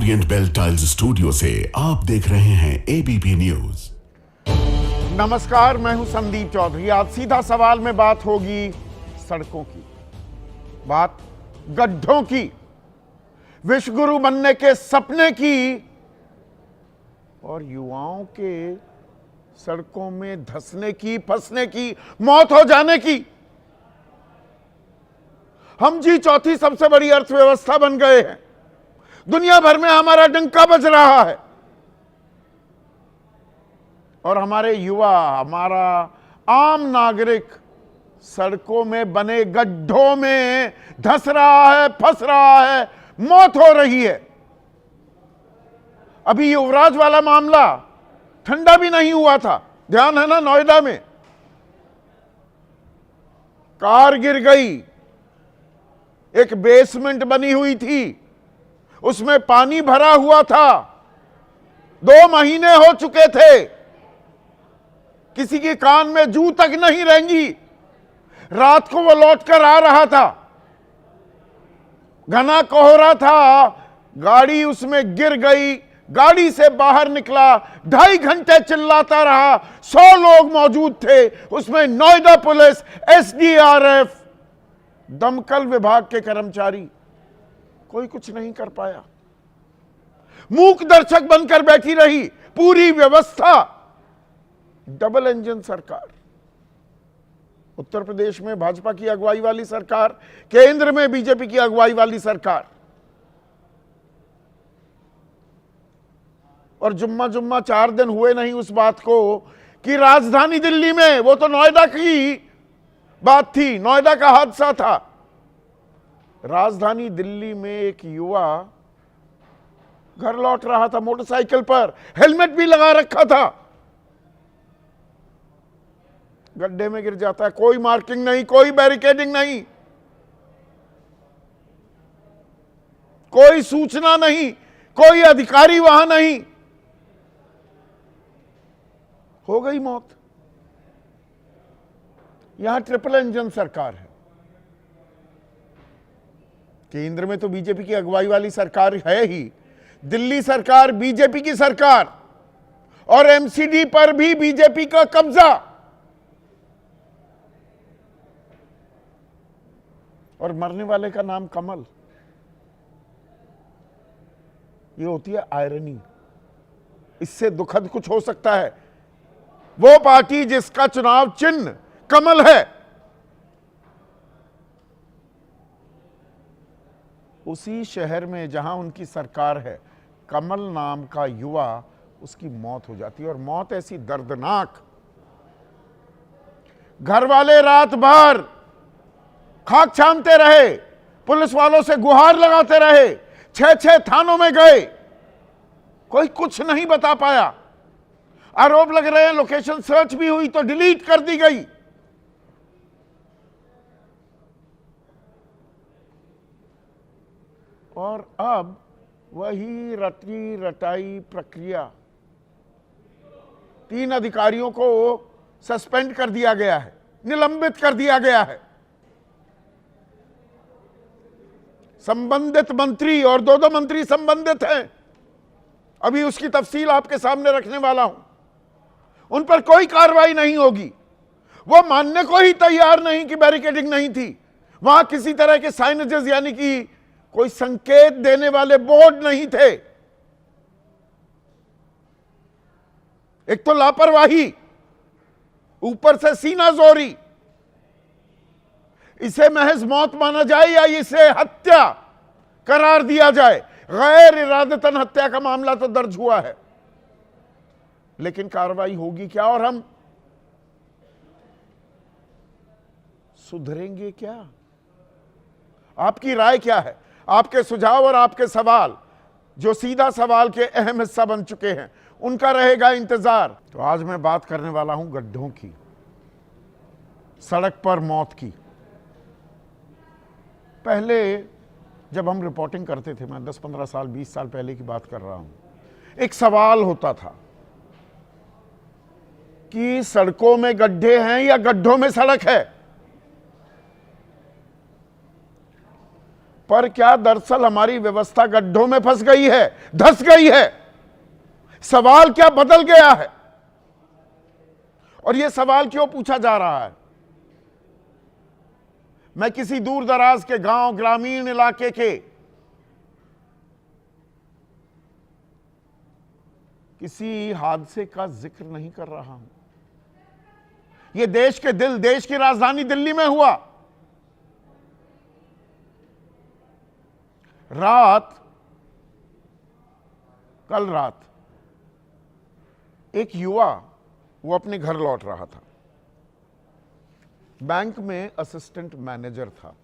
Orient bell tiles studio से आप देख रहे हैं एबीपी न्यूज। नमस्कार, मैं हूं संदीप चौधरी। आज सीधा सवाल में बात होगी सड़कों की, बात गड्ढों की, विश्वगुरु बनने के सपने की और युवाओं के सड़कों में धंसने की, फंसने की, मौत हो जाने की। हम जी चौथी सबसे बड़ी अर्थव्यवस्था बन गए हैं। दुनिया भर में हमारा डंका बज रहा है और हमारे युवा, हमारा आम नागरिक सड़कों में बने गड्ढों में धंस रहा है, फंस रहा है, मौत हो रही है। अभी युवराज वाला मामला ठंडा भी नहीं हुआ था, ध्यान है ना? नोएडा में कार गिर गई, एक बेसमेंट बनी हुई थी, उसमें पानी भरा हुआ था, 2 महीने हो चुके थे, किसी के कान में जू तक नहीं रेंगी। रात को वो लौटकर आ रहा था, घना कोहरा था, गाड़ी उसमें गिर गई, गाड़ी से बाहर निकला, 2.5 घंटे चिल्लाता रहा। 100 लोग मौजूद थे उसमें, नोएडा पुलिस, एसडीआरएफ, दमकल विभाग के कर्मचारी, कोई कुछ नहीं कर पाया। मूक दर्शक बनकर बैठी रही पूरी व्यवस्था। डबल इंजन सरकार, उत्तर प्रदेश में भाजपा की अगुवाई वाली सरकार, केंद्र में बीजेपी की अगुवाई वाली सरकार। और जुम्मा 4 दिन हुए नहीं उस बात को कि राजधानी दिल्ली में, वो तो नोएडा की बात थी, नोएडा का हादसा था। राजधानी दिल्ली में एक युवा घर लौट रहा था मोटरसाइकिल पर, हेलमेट भी लगा रखा था, गड्ढे में गिर जाता है। कोई मार्किंग नहीं, कोई बैरिकेडिंग नहीं, कोई सूचना नहीं, कोई अधिकारी वहां नहीं, हो गई मौत। यहां ट्रिपल इंजन सरकार है। केंद्र में तो बीजेपी की अगुवाई वाली सरकार है ही, दिल्ली सरकार बीजेपी की सरकार, और एमसीडी पर भी बीजेपी का कब्जा। और मरने वाले का नाम कमल। ये होती है आयरनी। इससे दुखद कुछ हो सकता है? वो पार्टी जिसका चुनाव चिन्ह कमल है, उसी शहर में जहां उनकी सरकार है, कमल नाम का युवा, उसकी मौत हो जाती है। और मौत ऐसी दर्दनाक, घर वाले रात भर खाक छानते रहे, पुलिस वालों से गुहार लगाते रहे, 6 थानों में गए, कोई कुछ नहीं बता पाया। आरोप लग रहे हैं लोकेशन सर्च भी हुई तो डिलीट कर दी गई। और अब वही रटी रटाई प्रक्रिया, 3 अधिकारियों को सस्पेंड कर दिया गया है, निलंबित कर दिया गया है। संबंधित मंत्री, और 2 मंत्री संबंधित हैं, अभी उसकी तफसील आपके सामने रखने वाला हूं। उन पर कोई कार्रवाई नहीं होगी। वो मानने को ही तैयार नहीं कि बैरिकेडिंग नहीं थी, वहां किसी तरह के साइनेजेस यानी कि कोई संकेत देने वाले बोर्ड नहीं थे। एक तो लापरवाही, ऊपर से सीना जोरी। इसे महज मौत माना जाए या इसे हत्या करार दिया जाए? गैर इरादतन हत्या का मामला तो दर्ज हुआ है, लेकिन कार्रवाई होगी क्या? और हम सुधरेंगे क्या? आपकी राय क्या है? आपके सुझाव और आपके सवाल, जो सीधा सवाल के अहम हिस्सा बन चुके हैं, उनका रहेगा इंतजार। तो आज मैं बात करने वाला हूं गड्ढों की, सड़क पर मौत की। पहले जब हम रिपोर्टिंग करते थे, मैं 10-15 साल, 20 साल पहले की बात कर रहा हूं, एक सवाल होता था कि सड़कों में गड्ढे हैं या गड्ढों में सड़क है। पर क्या दरअसल हमारी व्यवस्था गड्ढों में फंस गई है, धंस गई है? सवाल क्या बदल गया है? और यह सवाल क्यों पूछा जा रहा है? मैं किसी दूर दराज के गांव, ग्रामीण इलाके के किसी हादसे का जिक्र नहीं कर रहा हूं। यह देश के दिल, देश की राजधानी दिल्ली में हुआ। कल रात एक युवा, वो अपने घर लौट रहा था, बैंक में असिस्टेंट मैनेजर था,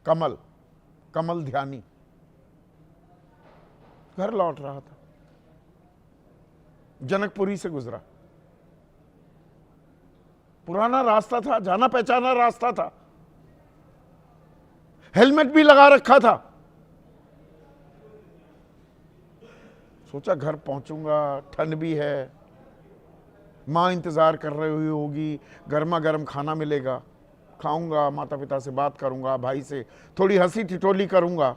कमल ध्यानी, घर लौट रहा था, जनकपुरी से गुजरा। पुराना रास्ता था, जाना पहचाना रास्ता था, हेलमेट भी लगा रखा था। सोचा घर पहुंचूंगा, ठंड भी है, मां इंतजार कर रही हुई होगी, गर्मा गर्म खाना मिलेगा, खाऊंगा, माता पिता से बात करूंगा, भाई से थोड़ी हंसी ठिठोली करूंगा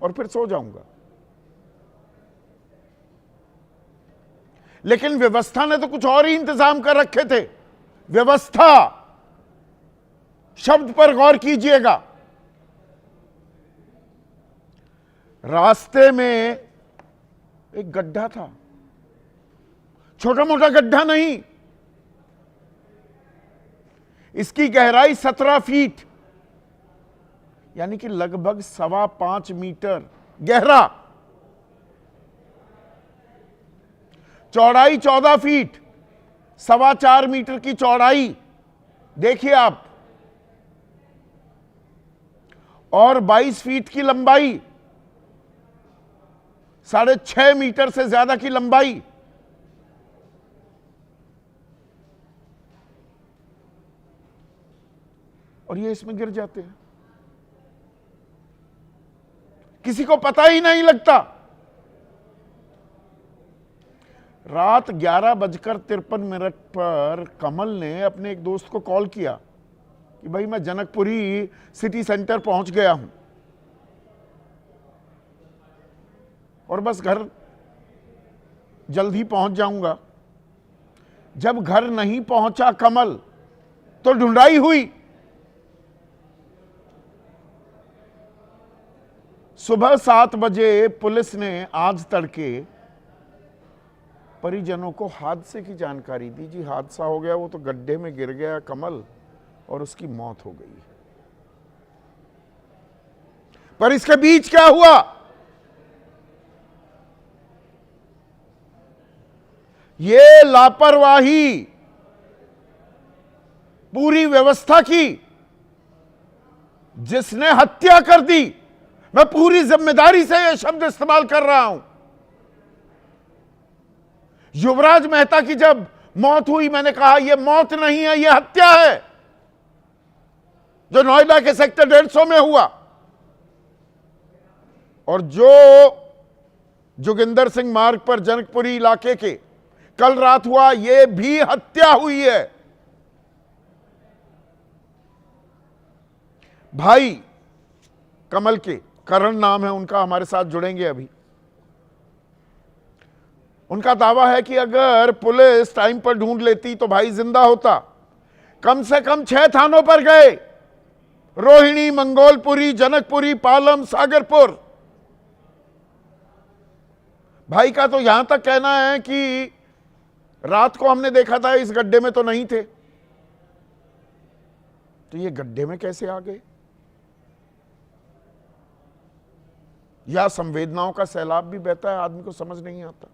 और फिर सो जाऊंगा। लेकिन व्यवस्था ने तो कुछ और ही इंतजाम कर रखे थे। व्यवस्था शब्द पर गौर कीजिएगा। रास्ते में एक गड्ढा था, छोटा मोटा गड्ढा नहीं, इसकी गहराई 17 फीट, यानी कि लगभग 5.25 मीटर गहरा, चौड़ाई 14 फीट, 4.25 मीटर की चौड़ाई देखिए आप, और 22 फीट की लंबाई, 6.5 मीटर से ज्यादा की लंबाई। और ये इसमें गिर जाते हैं, किसी को पता ही नहीं लगता। रात 11:53 पर कमल ने अपने एक दोस्त को कॉल किया कि भाई मैं जनकपुरी सिटी सेंटर पहुंच गया हूं और बस घर जल्द ही पहुंच जाऊंगा। जब घर नहीं पहुंचा कमल तो ढूंढाई हुई। सुबह 7 बजे पुलिस ने आज तड़के परिजनों को हादसे की जानकारी दी। जी हादसा हो गया, वो तो गड्ढे में गिर गया कमल और उसकी मौत हो गई। पर इसके बीच क्या हुआ? ये लापरवाही पूरी व्यवस्था की, जिसने हत्या कर दी। मैं पूरी जिम्मेदारी से यह शब्द इस्तेमाल कर रहा हूं। युवराज मेहता की जब मौत हुई, मैंने कहा यह मौत नहीं है, यह हत्या है, जो नोएडा के सेक्टर 150 में हुआ। और जो जोगिंदर सिंह मार्ग पर जनकपुरी इलाके के कल रात हुआ, यह भी हत्या हुई है। भाई कमल के, करण नाम है उनका, हमारे साथ जुड़ेंगे अभी। उनका दावा है कि अगर पुलिस टाइम पर ढूंढ लेती तो भाई जिंदा होता। कम से कम 6 थानों पर गए, रोहिणी, मंगोलपुरी, जनकपुरी, पालम, सागरपुर। भाई का तो यहां तक कहना है कि रात को हमने देखा था इस गड्ढे में तो नहीं थे, तो ये गड्ढे में कैसे आ गए? या संवेदनाओं का सैलाब भी बहता है, आदमी को समझ नहीं आता।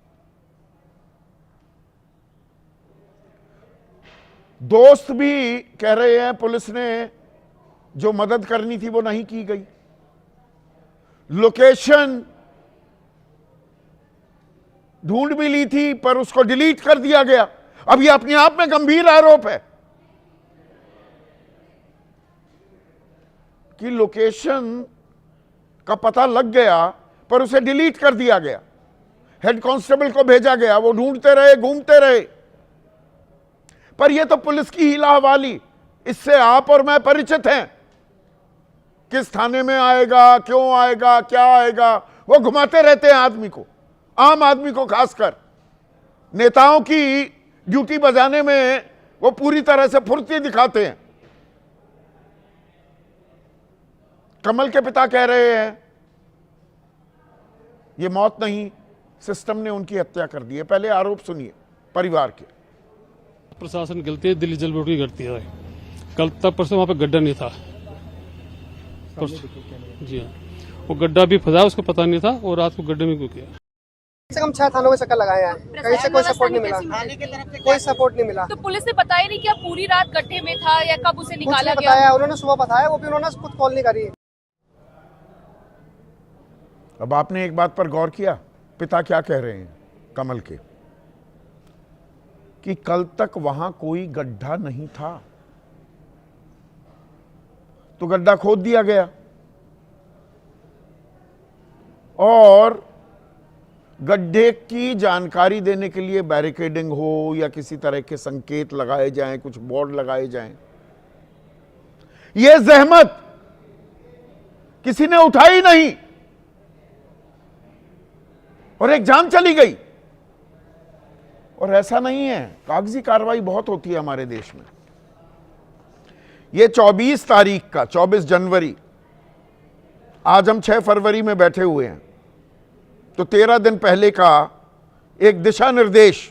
दोस्त भी कह रहे हैं पुलिस ने जो मदद करनी थी वो नहीं की गई। लोकेशन ढूंढ भी ली थी पर उसको डिलीट कर दिया गया। अब यह अपने आप में गंभीर आरोप है कि लोकेशन का पता लग गया पर उसे डिलीट कर दिया गया। हेड कांस्टेबल को भेजा गया, वो ढूंढते रहे, घूमते रहे। पर यह तो पुलिस की हीला हवाली, इससे आप और मैं परिचित हैं। किस थाने में आएगा, क्यों आएगा, क्या आएगा, वो घुमाते रहते हैं आदमी को, आम आदमी को खासकर। नेताओं की ड्यूटी बजाने में वो पूरी तरह से फुर्ती दिखाते हैं। कमल के पिता कह रहे हैं ये मौत नहीं, सिस्टम ने उनकी हत्या कर दी है। पहले आरोप सुनिए परिवार के। प्रशासन गलती है, दिल्ली जल बोर्ड की गलती है। कल तक परसों वहाँ पे गड्ढा नहीं था। जी हाँ, वो गड्ढा भी फंसा, उसको पता नहीं था और रात को गड्ढे में क्यों किया। कम से कम 6 थानों में चक्कर लगाए हैं, कहीं से कोई सपोर्ट नहीं मिला, कोई सपोर्ट नहीं मिला। तो पुलिस ने बताया नहीं कि पूरी रात गड्ढे में था या कब उसे निकाला गया? बताया, उन्होंने सुबह बताया, वो भी उन्होंने खुद कॉल नहीं करी। अब आपने एक बात पर गौर किया, पिता क्या कह रहे हैं कमल के, कि कल तक वहां कोई गड्ढा नहीं था, तो गड्ढा खोद दिया गया और गड्ढे की जानकारी देने के लिए बैरिकेडिंग हो या किसी तरह के संकेत लगाए जाएं, कुछ बोर्ड लगाए जाएं, यह जहमत किसी ने उठाई नहीं और एक जान चली गई। और ऐसा नहीं है, कागजी कार्रवाई बहुत होती है हमारे देश में। यह 24 तारीख का, 24 जनवरी, आज हम 6 फरवरी में बैठे हुए हैं, तो 13 दिन पहले का एक दिशा निर्देश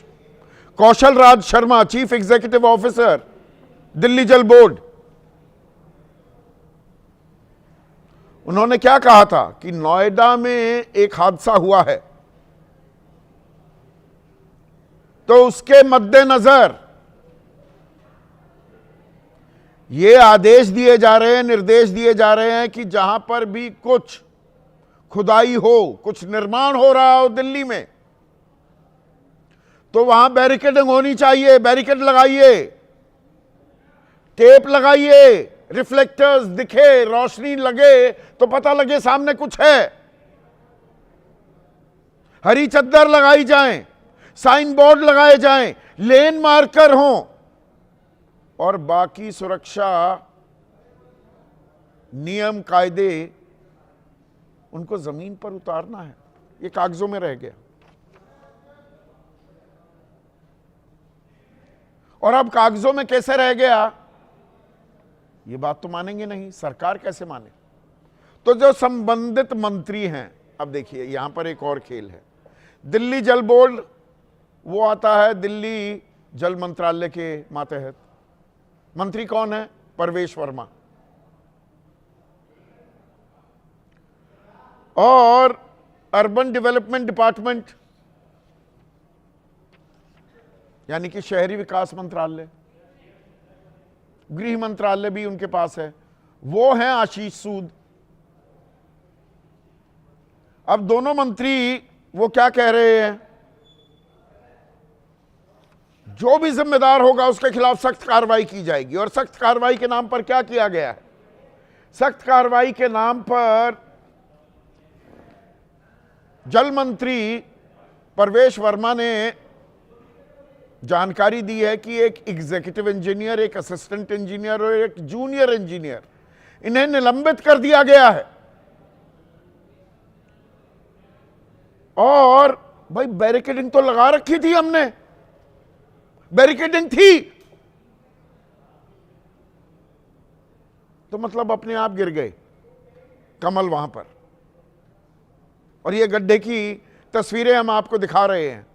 Kaushal Raj Sharma, chief executive officer, Delhi Jal board, उन्होंने क्या कहा था कि नोएडा में एक हादसा हुआ है, तो उसके मद्देनजर ये आदेश दिए जा रहे हैं, निर्देश दिए जा रहे हैं कि जहां पर भी कुछ खुदाई हो, कुछ निर्माण हो रहा हो दिल्ली में, तो वहां बैरिकेडिंग होनी चाहिए। बैरिकेड लगाइए, टेप लगाइए, रिफ्लेक्टर्स दिखे, रोशनी लगे तो पता लगे सामने कुछ है। हरी चद्दर लगाई जाएं, साइन बोर्ड लगाए जाएं, लेन मार्कर हों और बाकी सुरक्षा नियम कायदे उनको जमीन पर उतारना है। ये कागजों में रह गया और अब कागजों में कैसे रह गया, ये बात तो मानेंगे नहीं, सरकार कैसे माने। तो जो संबंधित मंत्री हैं, अब देखिए यहां पर एक और खेल है। दिल्ली जल बोर्ड वो आता है दिल्ली जल मंत्रालय के मातहत। मंत्री कौन है? परवेश वर्मा। और अर्बन डेवलपमेंट डिपार्टमेंट यानी कि शहरी विकास मंत्रालय, गृह मंत्रालय भी उनके पास है, वो हैं आशीष सूद। अब दोनों मंत्री वो क्या कह रहे हैं, जो भी जिम्मेदार होगा उसके खिलाफ सख्त कार्रवाई की जाएगी। और सख्त कार्रवाई के नाम पर क्या किया गया है? सख्त कार्रवाई के नाम पर जल मंत्री परवेश वर्मा ने जानकारी दी है कि एक एग्जीक्यूटिव इंजीनियर, एक असिस्टेंट इंजीनियर और एक जूनियर इंजीनियर, इन्हें निलंबित कर दिया गया है। और भाई बैरिकेडिंग तो लगा रखी थी हमने, बैरिकेडिंग थी, तो मतलब अपने आप गिर गए कमल वहां पर। और ये गड्ढे की तस्वीरें हम आपको दिखा रहे हैं।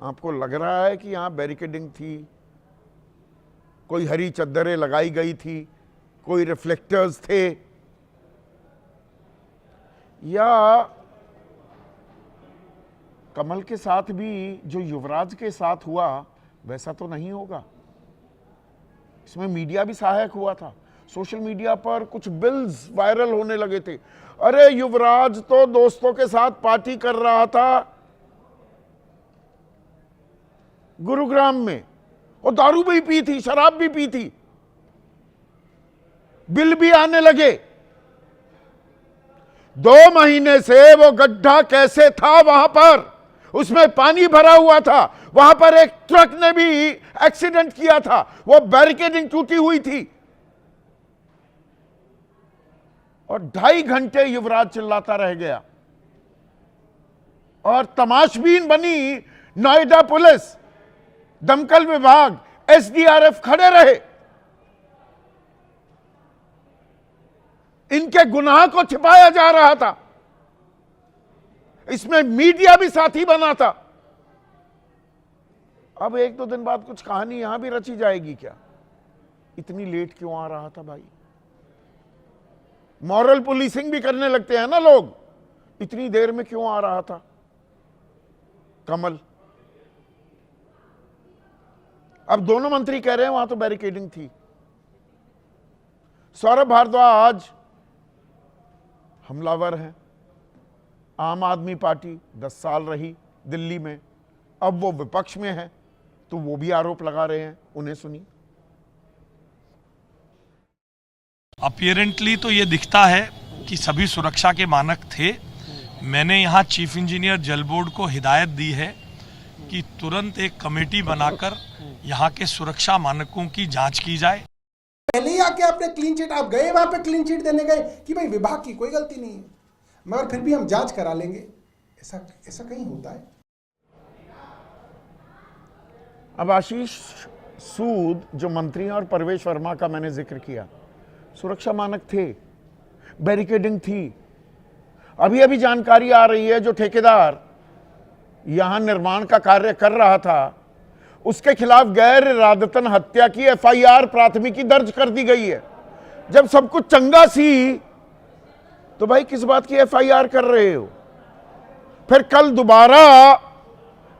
आपको लग रहा है कि यहां बैरिकेडिंग थी, कोई हरी चद्दरें लगाई गई थी, कोई रिफ्लेक्टर्स थे, या कमल के साथ भी जो युवराज के साथ हुआ वैसा तो नहीं होगा। इसमें मीडिया भी सहायक हुआ था। सोशल मीडिया पर कुछ बिल्स वायरल होने लगे थे, अरे युवराज तो दोस्तों के साथ पार्टी कर रहा था गुरुग्राम में, और दारू भी पी थी, शराब भी पी थी, बिल भी आने लगे। 2 महीने से वो गड्ढा कैसे था वहां पर, उसमें पानी भरा हुआ था, वहां पर एक ट्रक ने भी एक्सीडेंट किया था, वो बैरिकेडिंग टूटी हुई थी। और 2.5 घंटे युवराज चिल्लाता रह गया और तमाशबीन बनी नोएडा पुलिस, दमकल विभाग, एसडीआरएफ खड़े रहे। इनके गुनाह को छिपाया जा रहा था, इसमें मीडिया भी साथी बना था। अब 1-2 दिन बाद कुछ कहानी यहां भी रची जाएगी क्या? इतनी लेट क्यों आ रहा था भाई? मॉरल पुलिसिंग भी करने लगते हैं ना लोग, इतनी देर में क्यों आ रहा था कमल? अब दोनों मंत्री कह रहे हैं वहां तो बैरिकेडिंग थी। सौरभ भारद्वाज हमलावर हैं। आम आदमी पार्टी 10 साल रही दिल्ली में, अब वो विपक्ष में है तो वो भी आरोप लगा रहे हैं, उन्हें सुनिए। अपीयरेंटली तो ये दिखता है कि सभी सुरक्षा के मानक थे। मैंने यहाँ चीफ इंजीनियर जल बोर्ड को हिदायत दी है कि तुरंत एक कमेटी बनाकर यहाँ के सुरक्षा मानकों की जांच की जाए। पहले ही आके आपने क्लीन चिट, आप गए वहां पे क्लीन चिट देने गए कि भाई विभाग की कोई गलती नहीं है, मगर फिर भी हम जांच करा लेंगे। ऐसा कहीं होता है? अब आशीष सूद जो मंत्री हैं और परवेश वर्मा का मैंने जिक्र किया, सुरक्षा मानक थे, बैरिकेडिंग थी। अभी अभी जानकारी आ रही है जो ठेकेदार यहां निर्माण का कार्य कर रहा था उसके खिलाफ गैर इरादतन हत्या की एफआईआर प्राथमिकी दर्ज कर दी गई है। जब सब कुछ चंगा सी तो भाई किस बात की एफआईआर कर रहे हो? फिर कल दोबारा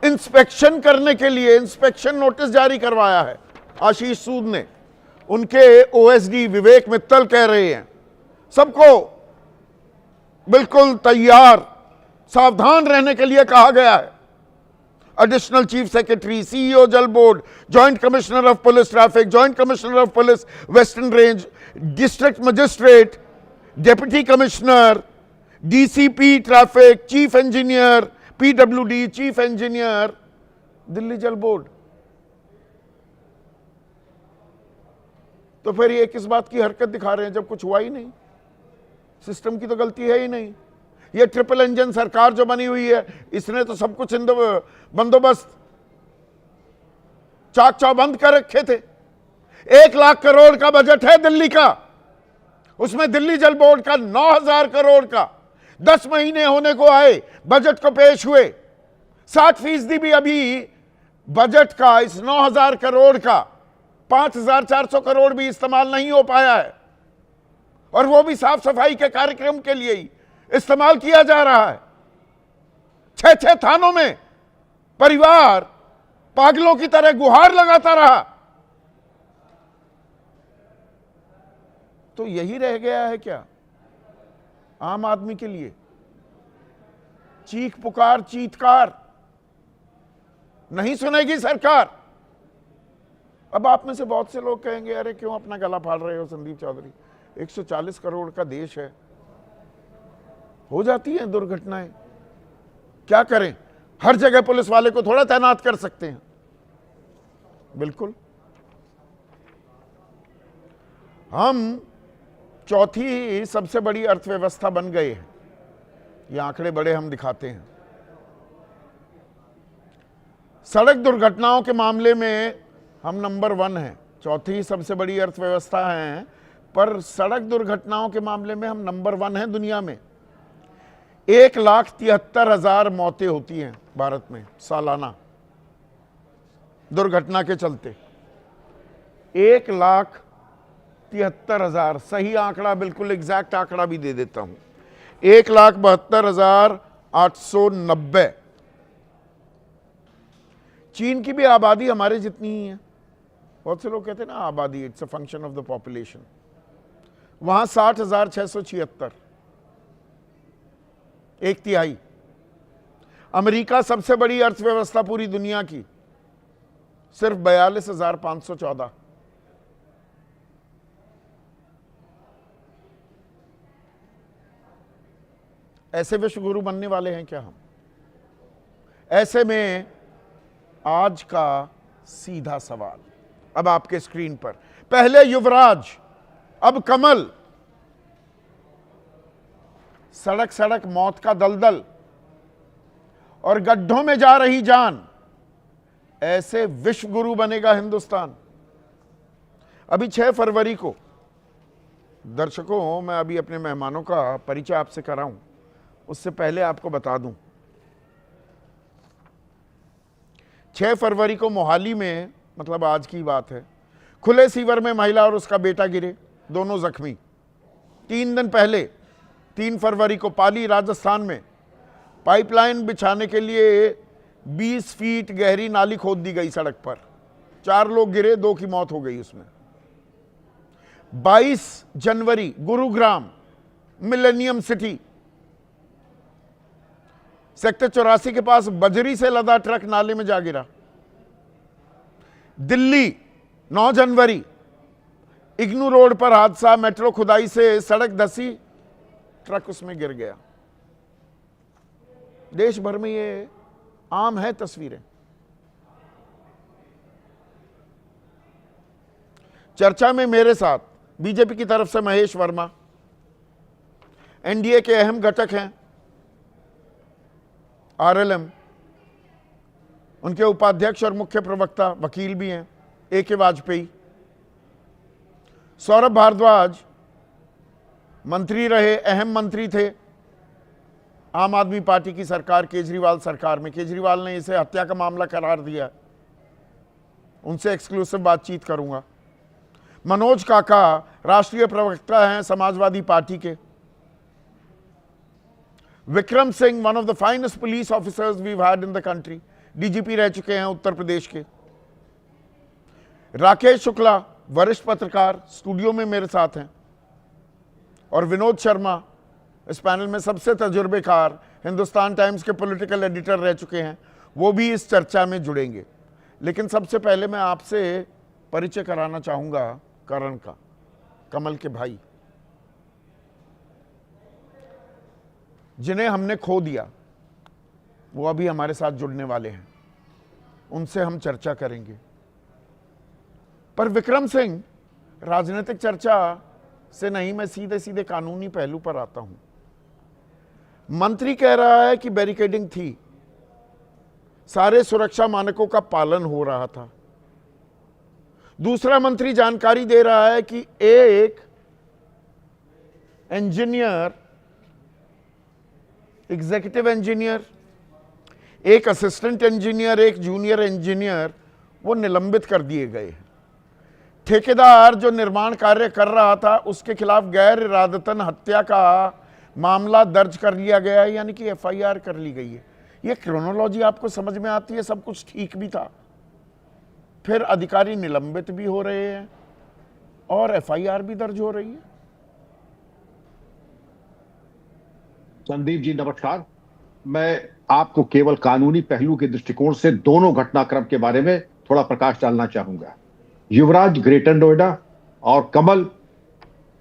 इंस्पेक्शन करने के लिए इंस्पेक्शन नोटिस जारी करवाया है आशीष सूद ने। उनके ओएसडी विवेक मित्तल कह रहे हैं सबको बिल्कुल तैयार, सावधान रहने के लिए कहा गया है। एडिशनल चीफ सेक्रेटरी, सीईओ जल board, joint commissioner of police traffic, joint commissioner of police western range, district magistrate, deputy commissioner, DCP traffic, chief engineer, PWD, chief engineer, Delhi Jal board. तो फिर ये किस बात की हरकत दिखा रहे हैं जब कुछ हुआ ही नहीं? सिस्टम की तो गलती है ही नहीं। ये ट्रिपल इंजन सरकार जो बनी हुई है, इसने तो सब कुछ बंदोबस्त चाक चौबंद कर रखे थे। 1 लाख करोड़ का बजट है दिल्ली का, उसमें दिल्ली जल बोर्ड का 9,000 करोड़ का 10 महीने होने को आए, बजट को पेश हुए। 60% भी अभी बजट का इस 9,000 करोड़ का 5,400 करोड़ भी इस्तेमाल नहीं हो पाया है, और वो भी साफ सफाई के कार्यक्रम के लिए ही इस्तेमाल किया जा रहा है। 6 थानों में परिवार पागलों की तरह गुहार लगाता रहा। तो यही रह गया है क्या आम आदमी के लिए? चीख पुकार, चीत्कार नहीं सुनेगी सरकार। अब आप में से बहुत से लोग कहेंगे अरे क्यों अपना गला फाड़ रहे हो संदीप चौधरी, 140 करोड़ का देश है, हो जाती हैं दुर्घटनाएं, क्या करें? हर जगह पुलिस वाले को थोड़ा तैनात कर सकते हैं। बिल्कुल, हम चौथी सबसे बड़ी अर्थव्यवस्था बन गए हैं। ये आंकड़े बड़े हम दिखाते हैं। सड़क दुर्घटनाओं के मामले में हम नंबर 1 हैं, चौथी सबसे बड़ी अर्थव्यवस्था हैं, पर सड़क दुर्घटनाओं के मामले में हम नंबर 1 हैं दुनिया में। 1,73,000 मौतें होती हैं भारत में सालाना दुर्घटना के चलते। 1,73,000, सही आंकड़ा, बिल्कुल एग्जैक्ट आंकड़ा भी दे देता हूं, 1,72,890। चीन की भी आबादी हमारे जितनी ही है। बहुत से लोग कहते हैं ना आबादी it's a function of the population. वहां 60,676, 1/3। अमेरिका सबसे बड़ी अर्थव्यवस्था पूरी दुनिया की, सिर्फ 42,514। ऐसे विश्वगुरु बनने वाले हैं क्या हम? ऐसे में आज का सीधा सवाल अब आपके स्क्रीन पर, पहले युवराज अब कमल, सड़क सड़क मौत का दलदल और गड्ढों में जा रही जान, ऐसे विश्व गुरु बनेगा हिंदुस्तान। अभी 6 फरवरी को, दर्शकों मैं अभी अपने मेहमानों का परिचय आपसे कराऊं, उससे पहले आपको बता दूं, 6 फरवरी को मोहाली में, मतलब आज की बात है, खुले सीवर में महिला और उसका बेटा गिरे, दोनों जख्मी। 3 दिन पहले 3 फरवरी को पाली राजस्थान में पाइपलाइन बिछाने के लिए 20 फीट गहरी नाली खोद दी गई सड़क पर, 4 लोग गिरे, 2 की मौत हो गई उसमें। 22 जनवरी गुरुग्राम मिलेनियम सिटी, सेक्टर 84 के पास बजरी से लदा ट्रक नाले में जा गिरा। दिल्ली 9 जनवरी इग्नू रोड पर हादसा, मेट्रो खुदाई से सड़क धसी, ट्रक उसमें गिर गया। देश भर में ये आम है तस्वीरें। चर्चा में मेरे साथ बीजेपी की तरफ से महेश वर्मा, एनडीए के अहम घटक हैं आरएलएम, उनके उपाध्यक्ष और मुख्य प्रवक्ता वकील भी हैं ए.के. वाजपेयी, सौरभ भारद्वाज मंत्री रहे, अहम मंत्री थे आम आदमी पार्टी की सरकार, केजरीवाल सरकार में। केजरीवाल ने इसे हत्या का मामला करार दिया, उनसे एक्सक्लूसिव बातचीत करूंगा। मनोज काका राष्ट्रीय प्रवक्ता हैं समाजवादी पार्टी के। Vikram Singh, one of the finest police officers we had in the country, DGP रह चुके हैं उत्तर प्रदेश के। राकेश शुक्ला वरिष्ठ पत्रकार स्टूडियो में मेरे साथ हैं, और विनोद शर्मा इस पैनल में सबसे तजुर्बेकार, हिंदुस्तान टाइम्स के पॉलिटिकल एडिटर रह चुके हैं, वो भी इस चर्चा में जुड़ेंगे। लेकिन सबसे पहले मैं आपसे परिचय कराना चाहूंगा करण का, कमल के भाई, जिन्हें हमने खो दिया, वो अभी हमारे साथ जुड़ने वाले हैं, उनसे हम चर्चा करेंगे। पर विक्रम सिंह, राजनीतिक चर्चा से नहीं, मैं सीधे सीधे कानूनी पहलू पर आता हूं। मंत्री कह रहा है कि बैरिकेडिंग थी, सारे सुरक्षा मानकों का पालन हो रहा था। दूसरा मंत्री जानकारी दे रहा है कि एक इंजीनियर, एग्जीक्यूटिव इंजीनियर, एक असिस्टेंट इंजीनियर, एक जूनियर इंजीनियर, वो निलंबित कर दिए गए हैं। ठेकेदार जो निर्माण कार्य कर रहा था, उसके खिलाफ गैर इरादतन हत्या का मामला दर्ज कर लिया गया है, यानी कि एफआईआर कर ली गई है। ये क्रोनोलॉजी आपको समझ में आती है? सब कुछ ठीक भी था, फिर अधिकारी निलंबित भी हो रहे हैं और एफआईआर भी दर्ज हो रही है। संदीप जी नमस्कार। मैं आपको केवल कानूनी पहलू के दृष्टिकोण से दोनों घटनाक्रम के बारे में थोड़ा प्रकाश डालना चाहूंगा। युवराज ग्रेटर नोएडा और कमल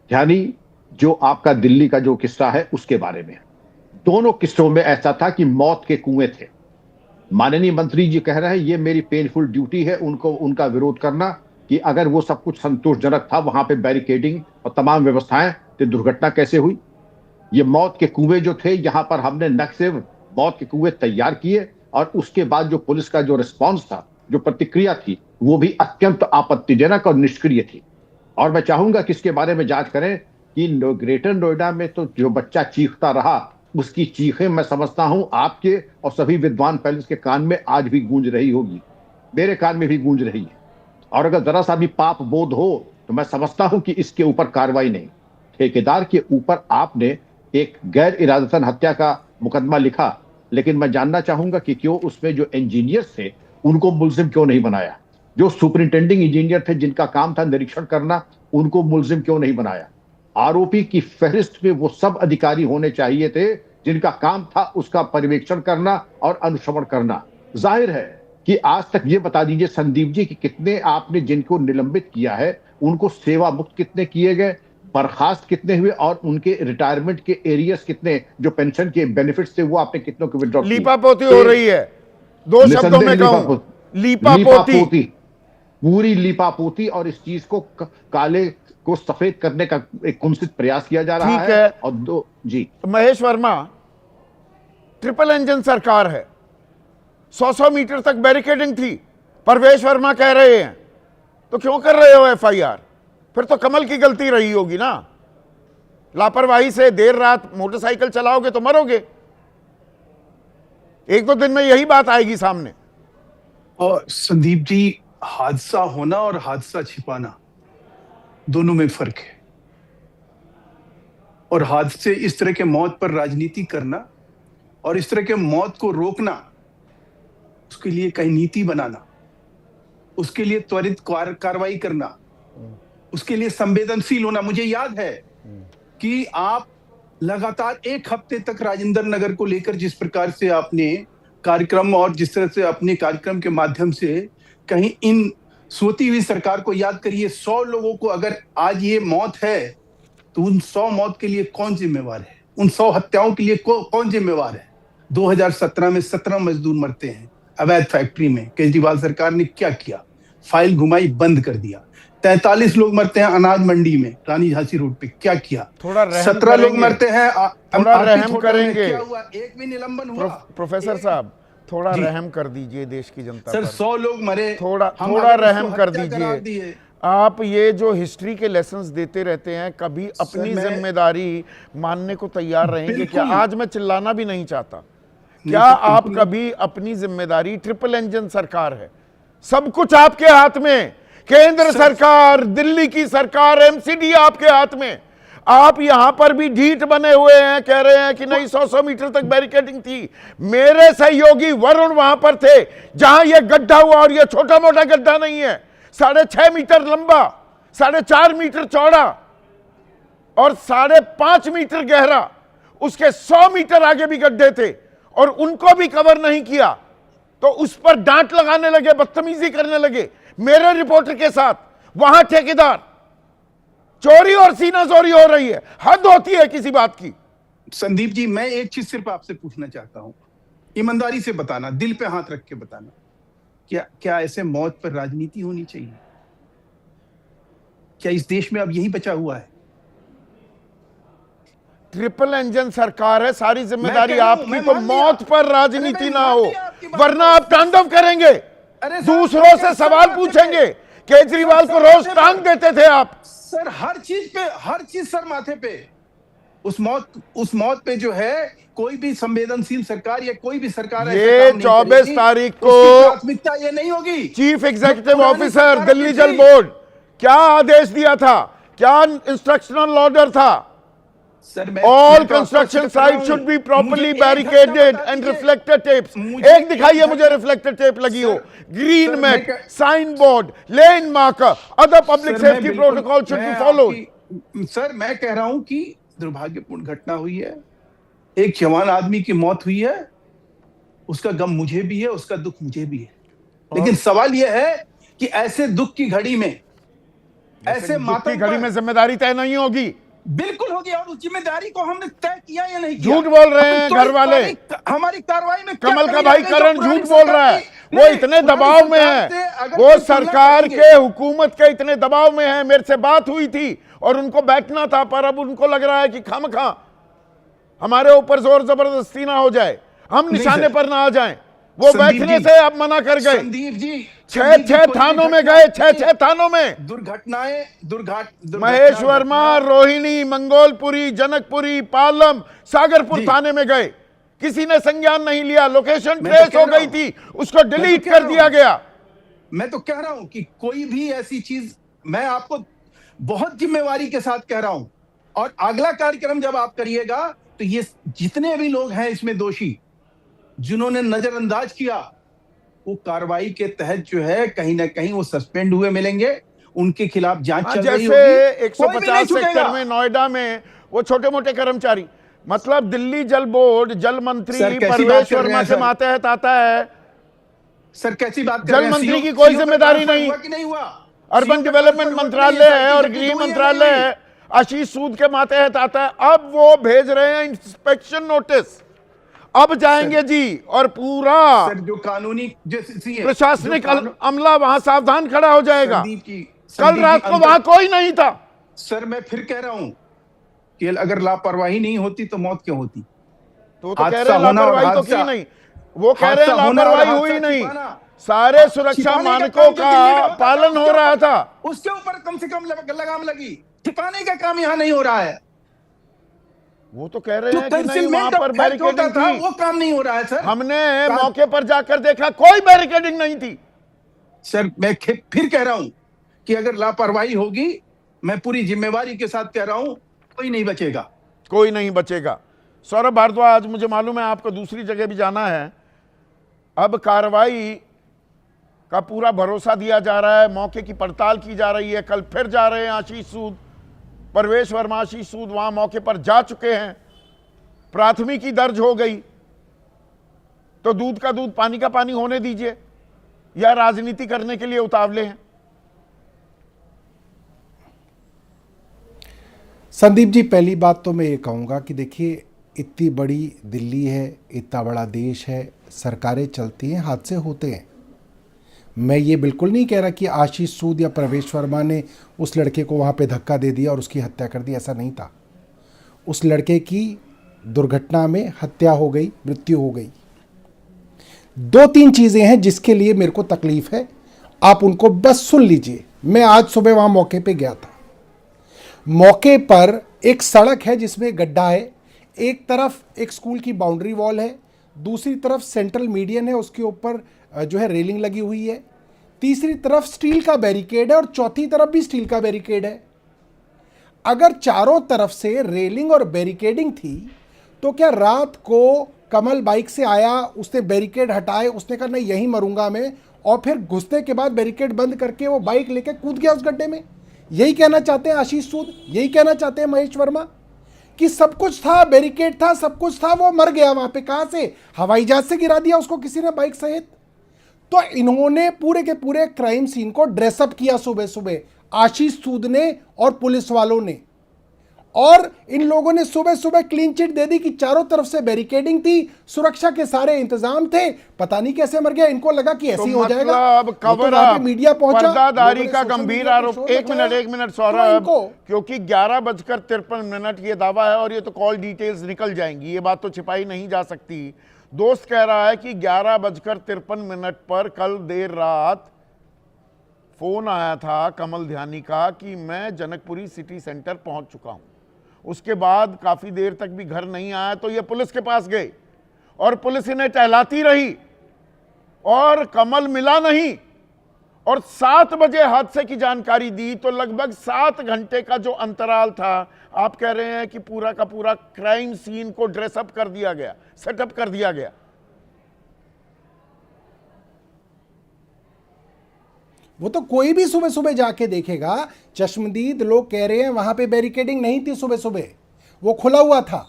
ध्यानी जो आपका दिल्ली का जो किस्सा है उसके बारे में, दोनों किस्सों में ऐसा था कि मौत के कुएं थे। माननीय मंत्री जी कह रहे हैं ये मेरी पेनफुल ड्यूटी है उनको उनका विरोध करना, कि अगर वो सब कुछ संतोषजनक था, वहां पे बैरिकेडिंग और तमाम व्यवस्थाएं, तो दुर्घटना कैसे हुई। ये मौत के कुएं जो थे, यहां पर हमने न सिर्फ मौत के कुएं तैयार किए, और उसके बाद जो पुलिस का जो रिस्पॉन्स था, जो प्रतिक्रिया थी, वो भी अत्यंत आपत्तिजनक और निष्क्रिय थी। और मैं चाहूंगा कि इसके बारे में जांच करें कि ग्रेटर नोएडा में तो जो बच्चा चीखता रहा, उसकी चीखें मैं समझता हूं आपके और सभी विद्वान पैलेस के कान में आज भी गूंज रही होगी, मेरे कान में भी गूंज रही है। और अगर जरा सा भी पाप बोध हो तो मैं समझता हूं कि इसके ऊपर कार्रवाई नहीं, ठेकेदार के ऊपर आपने एक गैर इरादतन हत्या का मुकदमा लिखा, लेकिन मैं जानना चाहूंगा कि क्यों उसमें जो इंजीनियर्स थे उनको मुलजिम क्यों नहीं बनाया, जो सुपरिंटेंडिंग इंजीनियर थे जिनका काम था निरीक्षण करना, उनको मुलजिम क्यों नहीं बनाया। आरोपी की फहरिस्त में वो सब अधिकारी होने चाहिए थे जिनका काम था उसका पर्यवेक्षण करना और अनुश्रवण करना। जाहिर है कि आज तक ये बता दीजिए संदीप जी कि कितने आपने जिनको निलंबित किया है उनको सेवा मुक्त कितने किए गए, बर्खास्त कितने हुए, और उनके रिटायरमेंट के एरियर्स कितने, जो पेंशन के बेनिफिट्स थे वो आपने कितनों को विड्रॉ किए। लीपापोती हो रही है, दो शब्दों में कहूं, लीपापोती। पूरी लिपापोती और इस चीज को काले को सफेद करने का एक कुंसित प्रयास किया जा रहा ठीक है। और दो जी महेश वर्मा, ट्रिपल इंजन सरकार है, 100 मीटर तक बैरिकेडिंग थी, परवेश वर्मा कह रहे हैं, तो क्यों कर रहे हो एफआईआर? फिर तो कमल की गलती रही होगी ना। लापरवाही से देर रात मोटरसाइकिल चलाओगे तो मरोगे। एक दो दिन में यही बात आएगी सामने। और संदीप जी, हादसा होना और हादसा छिपाना दोनों में फर्क है। और हादसे, इस तरह के मौत पर राजनीति करना और इस तरह के मौत को रोकना, उसके लिए कहीं नीति बनाना, उसके लिए त्वरित कार्रवाई करना, उसके लिए संवेदनशील होना। मुझे याद है कि आप लगातार 1 हफ्ते तक राजेंद्र नगर को लेकर जिस प्रकार से आपने कार्यक्रम और जिस तरह से अपने कार्यक्रम के माध्यम से कहीं इन सोती हुई सरकार को याद करिए, 100 लोगों को अगर आज ये मौत है तो उन 100 मौत के लिए कौन जिम्मेवार है? उन 100 हत्याओं के लिए कौन जिम्मेवार है? 2017 में 17 मजदूर मरते हैं अवैध फैक्ट्री में। केजरीवाल सरकार ने क्या किया? फाइल घुमाई, बंद कर दिया। 43 लोग मरते हैं अनाज मंडी में, रानी झांसी रोड पे, क्या किया? थोड़ा रहम 17 लोग मरते हैं, थोड़ा रहम करेंगे। क्या हुआ? एक भी निलंबन हुआ? प्रोफेसर साहब, थोड़ा रहम कर दीजिए देश की जनता सर पर। 100 लोग मरे, थोड़ा रहम कर दीजिए। आप ये जो हिस्ट्री के लेसन्स देते रहते हैं, कभी अपनी जिम्मेदारी मानने को तैयार रहेंगे क्या? आज मैं चिल्लाना भी नहीं चाहता। क्या आप कभी अपनी जिम्मेदारी, ट्रिपल इंजन सरकार है, सब कुछ आपके हाथ में, केंद्र सरकार, दिल्ली की सरकार, एमसीडी आपके हाथ में, आप यहां पर भी ढीठ बने हुए हैं, कह रहे हैं कि नहीं 100 मीटर तक बैरिकेडिंग थी। मेरे सहयोगी वरुण वहां पर थे जहां यह गड्ढा हुआ, और यह छोटा मोटा गड्ढा नहीं है, 6.5 मीटर लंबा, 4.5 मीटर चौड़ा और 5.5 मीटर गहरा। उसके 100 मीटर आगे भी गड्ढे थे और उनको भी कवर नहीं किया, तो उस पर डांट लगाने लगे, बदतमीजी करने लगे मेरे रिपोर्टर के साथ। वहां ठेकेदार, चोरी और सीनाजोरी हो रही है, हद होती है किसी बात की। संदीप जी, मैं एक चीज सिर्फ आपसे पूछना चाहता हूं, ईमानदारी से बताना, दिल पे हाथ रख के बताना, क्या ऐसे मौत पर राजनीति होनी चाहिए? क्या इस देश में अब यही बचा हुआ है? ट्रिपल इंजन सरकार है, सारी जिम्मेदारी आपकी, तो मौत पर राजनीति ना हो, वरना आप तांडव करेंगे, दूसरों से सवाल पूछेंगे। केजरीवाल को रोज टांग देते थे आप। सर हर चीज सर माथे पे। उस मौत पे जो है, कोई भी संवेदनशील सरकार या कोई भी सरकार ये 24 तारीख को प्राथमिकता ये नहीं होगी। Chief executive officer Delhi Jal board क्या आदेश दिया था, क्या इंस्ट्रक्शनल ऑर्डर था? All construction sites should be properly barricaded and reflector tapes. एक दिखाइए मुझे reflector tape लगी हो, green mat, signboard, lane marker, other public safety protocol should be followed. Sir मैं कह रहा हूं कि दुर्भाग्यपूर्ण घटना हुई है, एक जवान आदमी की मौत हुई है, उसका गम मुझे भी है, उसका दुख मुझे भी है, लेकिन सवाल यह है कि ऐसे दुख की घड़ी में, ऐसे मातम की घड़ी में जिम्मेदारी तय नहीं होगी। बिल्कुल होगी, और उस जिम्मेदारी को हमने तय किया या नहीं किया? झूठ बोल रहे हैं घर वाले। हमारी कार्रवाई में कमल का भाई करण झूठ बोल रहा है, वो इतने दबाव में है, वो सरकार के, हुकूमत के इतने दबाव में है। मेरे से बात हुई थी और उनको बैठना था, पर अब उनको लग रहा है कि खामखा हमारे ऊपर जोर जबरदस्ती ना हो जाए, हम निशाने पर ना आ जाएं, वो बैठने से अब मना कर गए। संदीप जी, 6 थानों में गए, 6 थानों में दुर्घटनाएं महेश वर्मा, रोहिणी, मंगोलपुरी, जनकपुरी, पालम, सागरपुर थाने में गए, किसी ने संज्ञान नहीं लिया। लोकेशन ट्रेस हो गई थी, उसको डिलीट कर दिया गया। मैं तो कह रहा हूं कि कोई भी ऐसी चीज, मैं आपको बहुत जिम्मेवारी के साथ कह रहा हूं, और अगला कार्यक्रम जब आप करिएगा तो ये जितने भी लोग हैं इसमें दोषी, जिन्होंने नजरअंदाज किया, वो कार्रवाई के तहत जो है कहीं ना कहीं वो सस्पेंड हुए मिलेंगे, उनके खिलाफ जांच चल रही होगी। जैसे 150 सेक्टर में, नोएडा में वो छोटे मोटे कर्मचारी, मतलब दिल्ली जल बोर्ड, जल मंत्री परवेश वर्मा के मातहत आता है। सर कैसी बात कर रहे हैं? जल मंत्री की कोई जिम्मेदारी नहीं, अर्बन डेवलपमेंट मंत्रालय है और गृह मंत्रालय है, आशीष सूद के मातहत आता है। अब वो भेज रहे हैं इंस्पेक्शन नोटिस, अब जाएंगे जी, और पूरा सर जो कानूनी जैसी है, प्रशासनिक अमला वहां सावधान खड़ा हो जाएगा। संदीप कल रात को वहां कोई नहीं था। सर मैं फिर कह रहा हूं कि अगर लापरवाही नहीं होती तो मौत क्यों होती? तो कह रहे हैं लापरवाही तो की नहीं, वो कह रहे हैं लापरवाही हुई नहीं, सारे सुरक्षा मानकों का पालन हो रहा था। उसके ऊपर कम से कम लगाम लगी, छिपाने का काम यहां नहीं हो रहा है। वो तो कह रहे हैं कि नहीं वहां पर बैरिकेडिंग थी, वो काम नहीं हो रहा है सर। हमने मौके पर जाकर देखा कोई बैरिकेडिंग नहीं थी। सर मैं फिर कह रहा हूं कि अगर लापरवाही होगी, मैं पूरी जिम्मेवारी के साथ कह रहा हूं, कोई नहीं बचेगा, कोई नहीं बचेगा। सौरभ भारद्वाज, मुझे मालूम है आपको दूसरी जगह भी जाना है, अब कार्रवाई का पूरा भरोसा दिया जा रहा है, मौके की पड़ताल की जा रही है। कल फिर जा रहे हैं आशीष सूद, परवेश वर्मा, आशीष सूद वहां मौके पर जा चुके हैं, प्राथमिकी दर्ज हो गई। तो दूध का दूध पानी का पानी होने दीजिए, या राजनीति करने के लिए उतावले हैं? संदीप जी, पहली बात तो मैं ये कहूँगा कि देखिए, इतनी बड़ी दिल्ली है, इतना बड़ा देश है, सरकारें चलती हैं, हादसे होते हैं। मैं ये बिल्कुल नहीं कह रहा कि आशीष सूद या प्रवेश वर्मा ने उस लड़के को वहाँ पे धक्का दे दिया और उसकी हत्या कर दी, ऐसा नहीं था। उस लड़के की दुर्घटना में हत्या हो गई, मृत्यु हो गई। 2-3 चीज़ें हैं जिसके लिए मेरे को तकलीफ है, आप उनको बस सुन लीजिए। मैं आज सुबह वहाँ मौके पे गया था। मौके पर एक सड़क है जिसमें गड्ढा है, एक तरफ एक स्कूल की बाउंड्री वॉल है, दूसरी तरफ सेंट्रल मीडियन है, उसके ऊपर जो है रेलिंग लगी हुई है, तीसरी तरफ स्टील का बैरिकेड है और चौथी तरफ भी स्टील का बैरिकेड है। अगर चारों तरफ से रेलिंग और बैरिकेडिंग थी तो क्या रात को कमल बाइक से आया, उसने बैरिकेड हटाए, उसने कहा नहीं यहीं मरूंगा मैं, और फिर घुसने के बाद बैरिकेड बंद करके वो बाइक लेके कूद गया उस गड्ढे में? यही कहना चाहते हैं आशीष सूद, यही कहना चाहते हैं महेश वर्मा कि सब कुछ था, बैरिकेड था, सब कुछ था, वो मर गया वहां पे? कहां से? हवाई जहाज से गिरा दिया उसको किसी ने बाइक सहित? तो इन्होंने पूरे के पूरे क्राइम सीन को ड्रेसअप किया सुबह सुबह, आशीष सूद ने और पुलिस वालों ने, और इन लोगों ने सुबह सुबह क्लीन चिट दे दी कि चारों तरफ से बैरिकेडिंग थी, सुरक्षा के सारे इंतजाम थे, पता नहीं कैसे मर गया। इनको लगा कि ऐसे ही हो जाएगा। अब कवर तो मीडिया पहुंचा, पर्दादारी का गंभीर आरोप। एक मिनट सौरभ, क्योंकि 11:53 ये दावा है और ये तो कॉल डिटेल्स निकल जाएंगी, ये बात तो छिपाई नहीं जा सकती। दोस्त कह रहा है कि 11:53 पर कल देर रात फोन आया था कमल ध्यानी का कि मैं जनकपुरी सिटी सेंटर पहुंच चुका हूं। उसके बाद काफी देर तक भी घर नहीं आया, तो ये पुलिस के पास गए और पुलिस इन्हें टहलाती रही और कमल मिला नहीं, और 7 बजे हादसे की जानकारी दी। तो लगभग 7 घंटे का जो अंतराल था, आप कह रहे हैं कि पूरा का पूरा क्राइम सीन को ड्रेसअप कर दिया गया, सेटअप कर दिया गया। वो तो कोई भी सुबह सुबह जाके देखेगा। चश्मदीद लोग कह रहे हैं वहां पे बैरिकेडिंग नहीं थी, सुबह सुबह वो खुला हुआ था।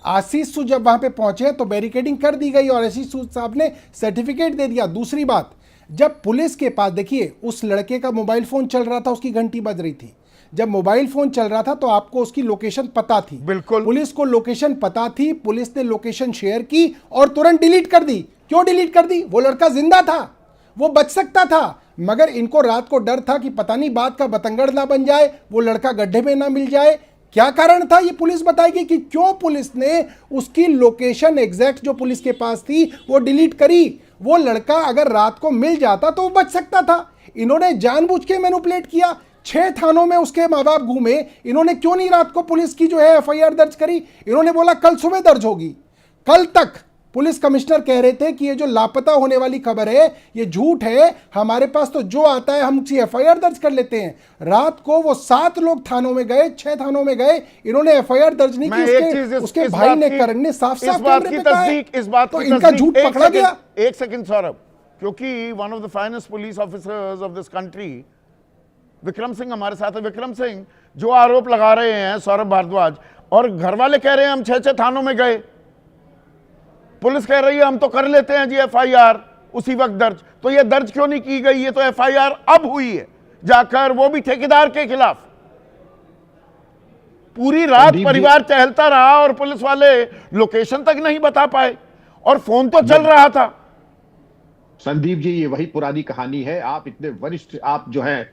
आशीष सूद जब वहां पे पहुंचे तो बैरिकेडिंग कर दी गई और आशीष सूद साहब ने सर्टिफिकेट दे दिया। दूसरी बात, जब पुलिस के पास, देखिए उस लड़के का मोबाइल फोन चल रहा था, उसकी घंटी बज रही थी। जब मोबाइल फोन चल रहा था तो आपको उसकी लोकेशन पता थी। बिल्कुल, पुलिस को लोकेशन पता थी, पुलिस ने लोकेशन शेयर की और तुरंत डिलीट कर दी। क्यों डिलीट कर दी? वो लड़का जिंदा था, वो बच सकता था, मगर इनको रात को डर था कि पता नहीं बात का बतंगड़ ना बन जाए, वो लड़का गड्ढे में ना मिल जाए। क्या कारण था ये पुलिस बताएगी कि क्यों पुलिस ने उसकी लोकेशन एग्जैक्ट जो पुलिस के पास थी वो डिलीट करी। वो लड़का अगर रात को मिल जाता तो वो बच सकता था। इन्होंने जानबूझ के मैनिपुलेट किया। 6 थानों में उसके माँ बाप घूमे, इन्होंने क्यों नहीं रात को पुलिस की जो है FIR दर्ज करी? इन्होंने बोला कल सुबह दर्ज होगी। कल तक पुलिस कमिश्नर कह रहे थे कि ये जो लापता होने वाली खबर है ये झूठ है, हमारे पास तो जो आता है हम उसकी FIR दर्ज कर लेते हैं। रात को वो 7 लोग थानों में गए, 6 थानों में गए, इन्होंने FIR दर्ज नहीं की। उसके भाई ने करण ने साफ साफ तो इनका झूठ पकड़ा गया। एक सेकंड सौरभ, क्योंकि one of the finest police officers of this country Vikram Singh हमारे साथ है। विक्रम सिंह, जो आरोप लगा रहे हैं सौरभ भारद्वाज, और घर वाले कह रहे हैं हम 6 थानों में गए, पुलिस कह रही है हम तो कर लेते हैं जी FIR उसी वक्त दर्ज, तो ये दर्ज क्यों नहीं की गई? ये तो FIR अब हुई है जाकर, वो भी ठेकेदार के खिलाफ। पूरी रात परिवार टहलता रहा और पुलिस वाले लोकेशन तक नहीं बता पाए, और फोन तो चल रहा था। संदीप जी, ये वही पुरानी कहानी है। आप इतने वरिष्ठ, आप जो है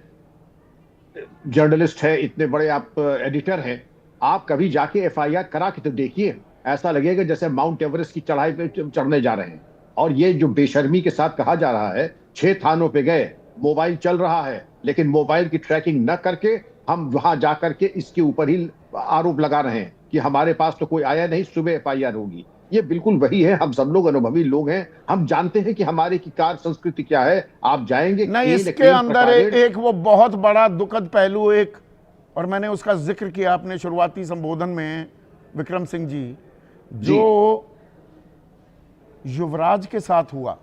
जर्नलिस्ट है, इतने बड़े आप एडिटर हैं, आप कभी जाके एफआईआर करा के तो देखिए। ऐसा लगेगा जैसे माउंट एवरेस्ट की चढ़ाई पे चढ़ने जा रहे हैं। और ये जो बेशर्मी के साथ कहा जा रहा है, 6 थानों पे गए, मोबाइल चल रहा है, लेकिन मोबाइल की ट्रैकिंग न करके हम वहां जाकर के इसके ऊपर ही आरोप लगा रहे हैं कि हमारे पास तो कोई आया नहीं, सुबह एफआईआर होगी। ये बिल्कुल वही है। हम सब लोग अनुभवी लोग हैं, हम जानते हैं कि हमारे की कार्य संस्कृति क्या है। आप जाएंगे नहीं, इसके अंदर एक वो बहुत बड़ा दुखद पहलू एक, और मैंने उसका जिक्र किया अपने शुरुआती संबोधन में, विक्रम सिंह जी, जो युवराज के साथ हुआ,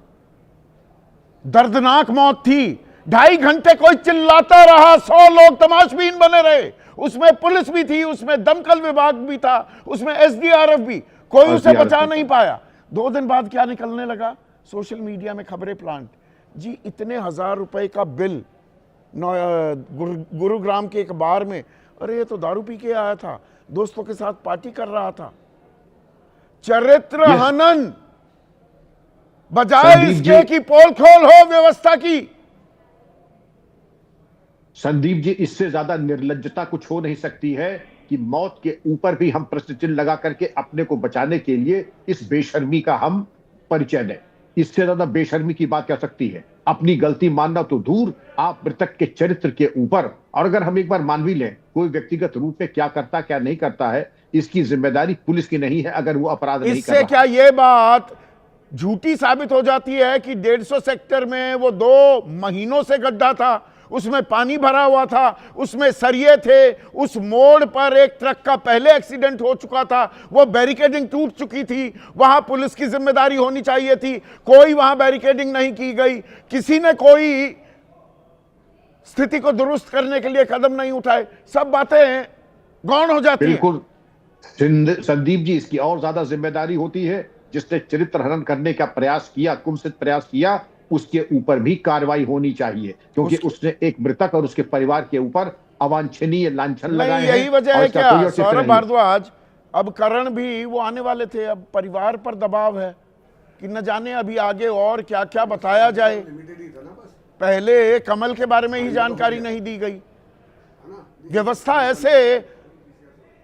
दर्दनाक मौत थी। 2.5 घंटे कोई चिल्लाता रहा, 100 लोग तमाशबीन बने रहे। उसमें पुलिस भी थी, उसमें दमकल विभाग भी था, उसमें एसडीआरएफ भी, कोई उसे बचा नहीं पाया। 2 दिन बाद क्या निकलने लगा सोशल मीडिया में खबरें प्लांट जी, इतने 1000 रुपए का बिल गुरुग्राम के एक बार में। अरे ये तो दारू पी के आया था, दोस्तों के साथ पार्टी कर रहा था। चरित्र हनन, बजाय इसके कि पोल खोल हो व्यवस्था की। संदीप जी, इससे ज्यादा निर्लज्जता कुछ हो नहीं सकती है कि मौत के ऊपर भी हम प्रश्न चिन्ह लगा करके अपने को बचाने के लिए इस बेशर्मी का हम परिचय दें। इससे ज्यादा बेशर्मी की बात क्या सकती है? अपनी गलती मानना तो दूर, आप मृतक के चरित्र के ऊपर, और अगर हम एक बार मान भी लें कोई व्यक्तिगत रूप में क्या करता क्या नहीं करता है, इसकी जिम्मेदारी पुलिस की नहीं है अगर वो अपराध नहीं कर रहा। इससे क्या ये बात झूठी साबित हो जाती है कि 150 सेक्टर में वो 2 महीनों से गड्ढा था, उसमें पानी भरा हुआ था, उसमें सरिये थे, उस मोड़ पर एक ट्रक का पहले एक्सीडेंट हो चुका था, वो बैरिकेडिंग टूट चुकी थी, वहां पुलिस की जिम्मेदारी होनी चाहिए थी, कोई वहां बैरिकेडिंग नहीं की गई, किसी ने कोई स्थिति को दुरुस्त करने के लिए कदम नहीं उठाए, सब बातें गौण हो जाती हैं। बिल्कुल संदीप जी, इसकी और ज्यादा जिम्मेदारी होती है जिसने चरित्र हनन करने का प्रयास किया, कुत्सित प्रयास किया, उसके ऊपर भी कार्रवाई होनी चाहिए, क्योंकि उसने एक मृतक और उसके परिवार के ऊपर अवांछनीय लांछन लगाए हैं। यही वजह है क्या सौरभ भारद्वाज, अब करण भी वो आने वाले थे, अब परिवार पर दबाव है कि न जाने अभी आगे और क्या क्या बताया जाए। पहले कमल के बारे में ही जानकारी नहीं दी गई। व्यवस्था ऐसे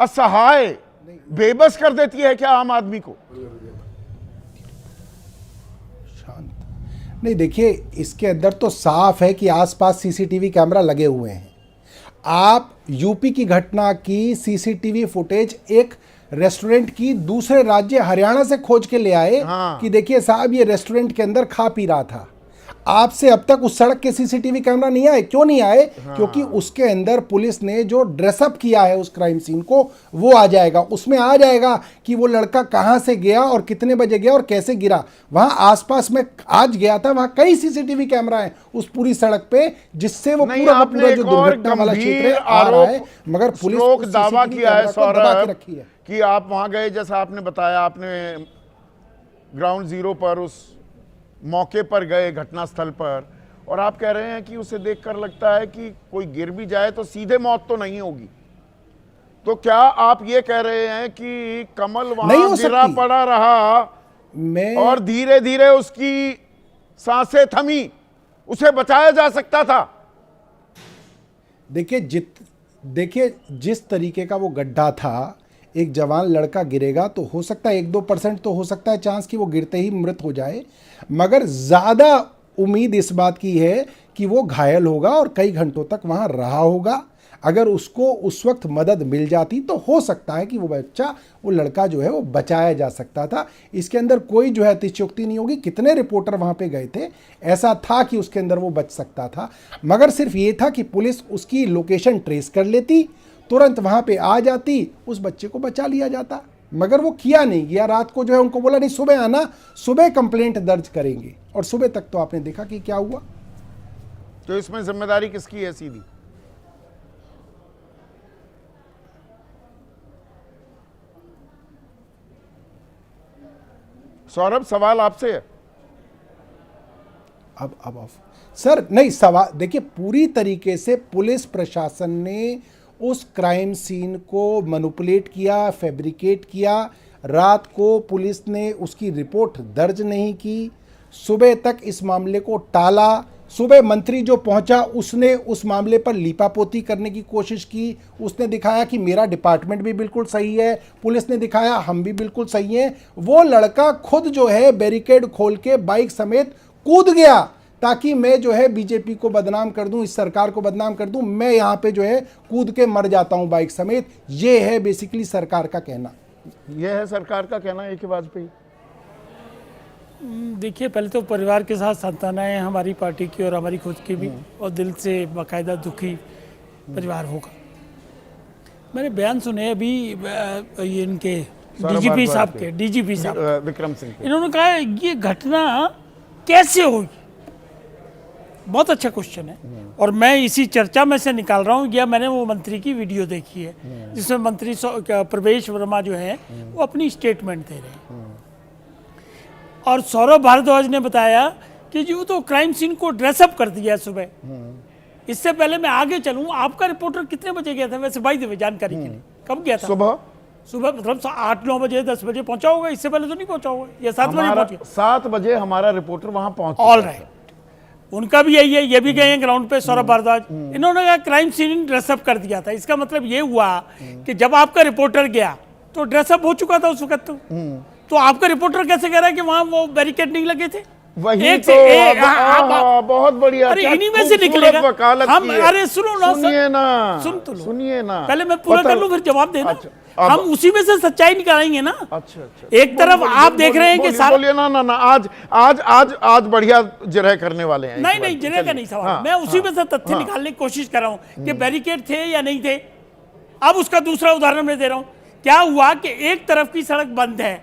असहाय बेबस कर देती है क्या आम आदमी को? नहीं, देखिए, इसके अंदर तो साफ है कि आसपास सीसीटीवी कैमरा लगे हुए हैं। आप यूपी की घटना की सीसीटीवी फुटेज एक रेस्टोरेंट की दूसरे राज्य हरियाणा से खोज के ले आए कि देखिए साहब, ये रेस्टोरेंट के अंदर खा पी रहा था। आपसे अब तक उस सड़क के सीसीटीवी कैमरा नहीं आए। क्यों नहीं आए? क्योंकि उसके अंदर पुलिस ने जो ड्रेसअप किया है उस क्राइम सीन को, वो आ जाएगा। उसमें आ जाएगा कि वो लड़का कहां से गया और कितने बजे गया और कैसे गिरा। वहां आसपास में आज गया था, वहां कई सीसीटीवी कैमरा हैं उस पूरी सड़क पे, जिससे वो पूरा जो दुर्घटना वाला क्षेत्र आ रहा है, मगर पुलिस दावा किया है सौरभ रखी है कि आप वहां गए, जैसा आपने बताया, आपने ग्राउंड जीरो पर उस मौके पर गए, घटनास्थल पर, और आप कह रहे हैं कि उसे देखकर लगता है कि कोई गिर भी जाए तो सीधे मौत तो नहीं होगी। तो क्या आप ये कह रहे हैं कि कमल वहां गिरा पड़ा रहा और धीरे धीरे उसकी सांसें थमी, उसे बचाया जा सकता था? देखिए जिस तरीके का वो गड्ढा था, एक जवान लड़का गिरेगा तो हो सकता है 1-2% तो हो सकता है चांस कि वो गिरते ही मृत हो जाए, मगर ज़्यादा उम्मीद इस बात की है कि वो घायल होगा और कई घंटों तक वहाँ रहा होगा। अगर उसको उस वक्त मदद मिल जाती तो हो सकता है कि वो लड़का जो है वो बचाया जा सकता था। इसके अंदर कोई जो है अतिशयोक्ति नहीं होगी। कितने रिपोर्टर वहाँ पे गए थे, ऐसा था कि उसके अंदर वो बच सकता था, मगर सिर्फ ये था कि पुलिस उसकी लोकेशन ट्रेस कर लेती, तुरंत वहां पे आ जाती, उस बच्चे को बचा लिया जाता। मगर वो किया नहीं गया। रात को जो है उनको बोला नहीं सुबह आना, सुबह कंप्लेंट दर्ज करेंगे, और सुबह तक तो आपने देखा कि क्या हुआ। तो इसमें जिम्मेदारी किसकी है सीधी? सौरभ, सवाल आपसे है। अब सर नहीं, सवाल देखिए, पूरी तरीके से पुलिस प्रशासन ने उस क्राइम सीन को मैनिपुलेट किया, फैब्रिकेट किया, रात को पुलिस ने उसकी रिपोर्ट दर्ज नहीं की, सुबह तक इस मामले को टाला। सुबह मंत्री जो पहुंचा उसने उस मामले पर लीपापोती करने की कोशिश की। उसने दिखाया कि मेरा डिपार्टमेंट भी बिल्कुल सही है, पुलिस ने दिखाया हम भी बिल्कुल सही हैं। वो लड़का खुद जो है बैरिकेड खोल के बाइक समेत कूद गया ताकि मैं जो है बीजेपी को बदनाम कर दूं, इस सरकार को बदनाम कर दूं, मैं यहाँ पे जो है कूद के मर जाता हूँ बाइक समेत। ये है बेसिकली सरकार का कहना। यह है सरकार का कहना है कि वाजपेयी। देखिए, पहले तो परिवार के साथ सांत्वनाएं हमारी पार्टी की और हमारी खुद की भी, और दिल से बाकायदा दुखी परिवार होगा। मैंने बयान सुने अभी ये इनके डीजीपी साहब विक्रम सिंह के। इन्होंने कहा ये घटना कैसे हुई। बहुत अच्छा क्वेश्चन है और मैं इसी चर्चा में से निकाल रहा हूँ। या मैंने वो मंत्री की वीडियो देखी है जिसमें मंत्री प्रवेश वर्मा जो है वो अपनी स्टेटमेंट दे रहे हैं और सौरभ भारद्वाज ने बताया कि जी वो तो क्राइम सीन को ड्रेसअप कर दिया सुबह। इससे पहले मैं आगे चलूं, आपका रिपोर्टर कितने बजे गया था वैसे बाई द वे जानकारी के लिए? कब गया था? सुबह मतलब 8-9 बजे 10 बजे पहुंचा होगा, इससे पहले तो नहीं पहुंचा होगा, या 7 बजे पहुंचा? 7 बजे हमारा रिपोर्टर वहां पहुंचा। ऑल राइट, उनका भी यही है, ये भी गए हैं ग्राउंड पे सौरभ भारद्वाज। इन्होंने कहा क्राइम सीन ड्रेसअप कर दिया था। इसका मतलब ये हुआ कि जब आपका रिपोर्टर गया तो ड्रेसअप हो चुका था उस वक्त। तो आपका रिपोर्टर कैसे कह रहा है कि वहां वो बैरिकेड नहीं लगे थे? वही एक तो बहुत बढ़िया। अरे इन्हीं में से निकलेगा। हम अरे सुनो ना, सुनिए ना, पहले मैं पूरा कर लूं फिर जवाब देना। हम उसी में से सच्चाई निकालेंगे ना। अच्छा। एक तरफ आप देख रहे हैं कि बोलिए ना आज बढ़िया जिरह करने वाले हैं। नहीं जिरह का नहीं सवाल, मैं उसी में से तथ्य निकालने की कोशिश कर रहा हूँ कि बैरिकेड थे या नहीं थे। अब उसका दूसरा उदाहरण मैं दे रहा हूँ। क्या हुआ कि एक तरफ की सड़क बंद है,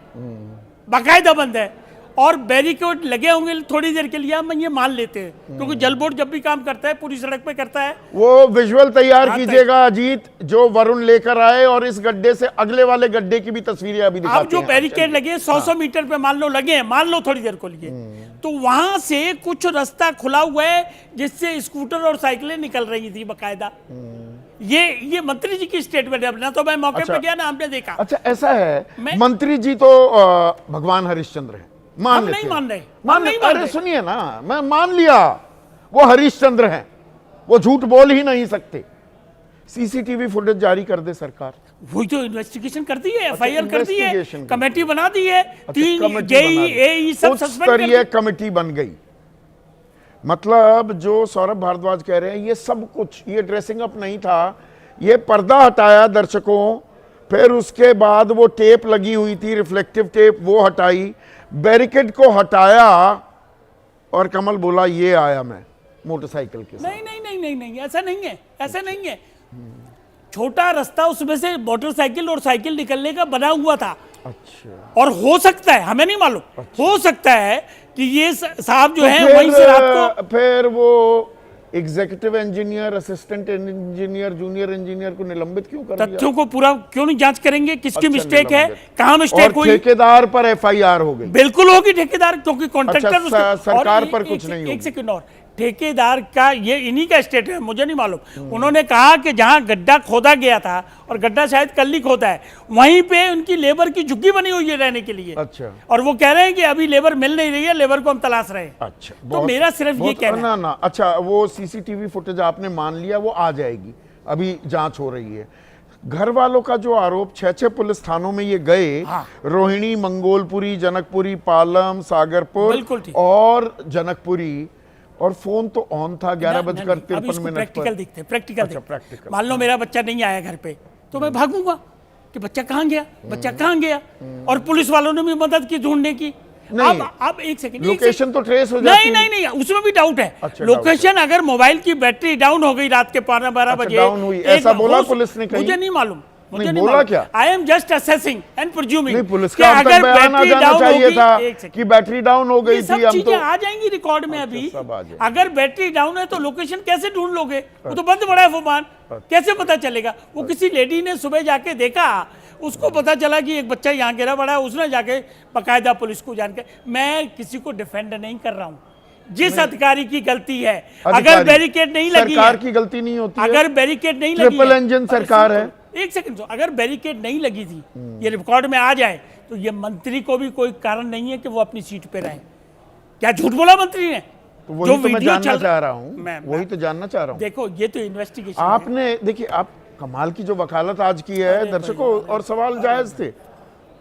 बाकायदा बंद है, और बैरिकेड लगे होंगे थोड़ी देर के लिए, हम ये मान लेते हैं क्योंकि जल बोर्ड जब भी काम करता है पूरी सड़क पे करता है। वो विजुअल तैयार कीजिएगा अजीत, जो वरुण लेकर आए, और इस गड्ढे से अगले वाले गड्ढे की भी तस्वीरें अभी दिखाते हैं। अब जो बैरिकेड लगे 100 मीटर पे मान लो लगे हैं, मान लो थोड़ी देर को लिए, तो वहां से कुछ रास्ता खुला हुआ है जिससे स्कूटर और साइकिलें निकल रही थी बाकायदा। ये मंत्री जी की स्टेटमेंट है। अपना तो मैं मौके पे गया ना, हमने देखा। अच्छा, ऐसा है, मंत्री जी तो भगवान हरिश्चंद्र है, हम नहीं मान रहे। अरे सुनिए ना, मैं मान लिया वो हरिश्चंद्र हैं, वो झूठ बोल ही नहीं सकते। सीसीटीवी फुटेज जारी कर दे सरकार। वही तो इन्वेस्टिगेशन कर दी है, एफआईआर कर दी है, कमेटी बना दी है, 3 जेई एई सब सस्पेंड कर दी, कमेटी बन गई। मतलब जो सौरभ भारद्वाज कह रहे हैं, ये सब कुछ, ये ड्रेसिंग अप नहीं था, ये पर्दा हटाया दर्शकों, फिर उसके बाद वो टेप लगी हुई थी, रिफ्लेक्टिव टेप, वो हटाई, बैरिकेड को हटाया, और कमल बोला ये आया मैं मोटरसाइकिल के साथ। नहीं, ऐसा नहीं है। छोटा रास्ता उसमें से मोटरसाइकिल और साइकिल निकलने का बना हुआ था। अच्छा। और हो सकता है, हमें नहीं मालूम, हो सकता है कि ये साहब जो है वहीं से रात को फिर वो executive engineer, assistant engineer, junior engineer को निलंबित क्यों कर दिया? तथ्यों को पूरा क्यों नहीं जांच करेंगे? किसकी मिस्टेक है, कहां मिस्टेक हुई? ठेकेदार पर एफआईआर हो गई। बिल्कुल होगी ठेकेदार, क्योंकि कॉन्ट्रैक्टर सरकार पर कुछ नहीं होगी। एक सेकंड और, ठेकेदार का ये इन्हीं का स्टेट है, मुझे नहीं मालूम। उन्होंने कहा कि जहां गड्ढा खोदा गया था, और गड्ढा शायद कल ही खोदा है, वहीं पे उनकी लेबर की झुग्गी बनी हुई है रहने के लिए। अच्छा। और वो कह रहे हैं कि अभी लेबर मिल नहीं रही है, लेबर को हम तलाश रहे हैं। अच्छा, तो मेरा सिर्फ ये कहना ना। अच्छा, वो सीसीटीवी फुटेज आपने मान लिया, वो आ जाएगी, अभी जांच हो रही है। घर वालों का जो आरोप, 6 पुलिस थानों में ये गए, रोहिणी, मंगोलपुरी, जनकपुरी, पालम, सागरपुर और जनकपुरी, और फोन तो ऑन था 11:53 प्रैक्टिकल दिखते। मान लो मेरा बच्चा नहीं आया घर पे, तो मैं भागूंगा कि बच्चा कहाँ गया, और पुलिस वालों ने भी मदद की ढूंढने की। अब एक सेकंड, लोकेशन तो ट्रेस हो जाती है। नहीं, उसमें भी डाउट है। अच्छा, लोकेशन अगर मोबाइल की बैटरी डाउन हो गई रात के 12 बजे, डाउन हुई, ऐसा बोला पुलिस ने? मुझे नहीं मालूम, बोला क्या? I am just assessing and presuming. Police का अगर बैटरी डाउन चाहिए था कि बैटरी डाउन हो गई थी। सब चीजें आ जाएंगी रिकॉर्ड में। अभी अगर बैटरी डाउन है तो लोकेशन कैसे ढूंढ लोगे? वो तो बंद पड़ा है फोन, कैसे पता चलेगा? वो किसी लेडी ने सुबह जाके देखा, उसको पता चला कि एक बच्चा यहाँ गिरा पड़ा है, उसने जाके बकायदा पुलिस को जानकर। मैं किसी को डिफेंड नहीं कर रहा हूँ, जिस अधिकारी की गलती है, अगर बैरिकेड नहीं लगी, सरकार की गलती नहीं होती। अगर बैरिकेड नहीं लगी, ट्रिपल इंजन सरकार है। एक सेकंड, अगर बैरिकेड नहीं लगी थी, ये रिकॉर्ड में आ जाए, तो तो ये मंत्री को भी कोई कारण नहीं है कि वो अपनी सीट पे रहे। क्या झूठ बोला मंत्री ने? तो वही तो मैं जानना चाह रहा हूँ, वही तो जानना चाह रहा हूँ। देखो ये तो इन्वेस्टिगेशन आपने देखिए, आप कमाल की जो वकालत आज की है दर्शकों, और सवाल जायज थे।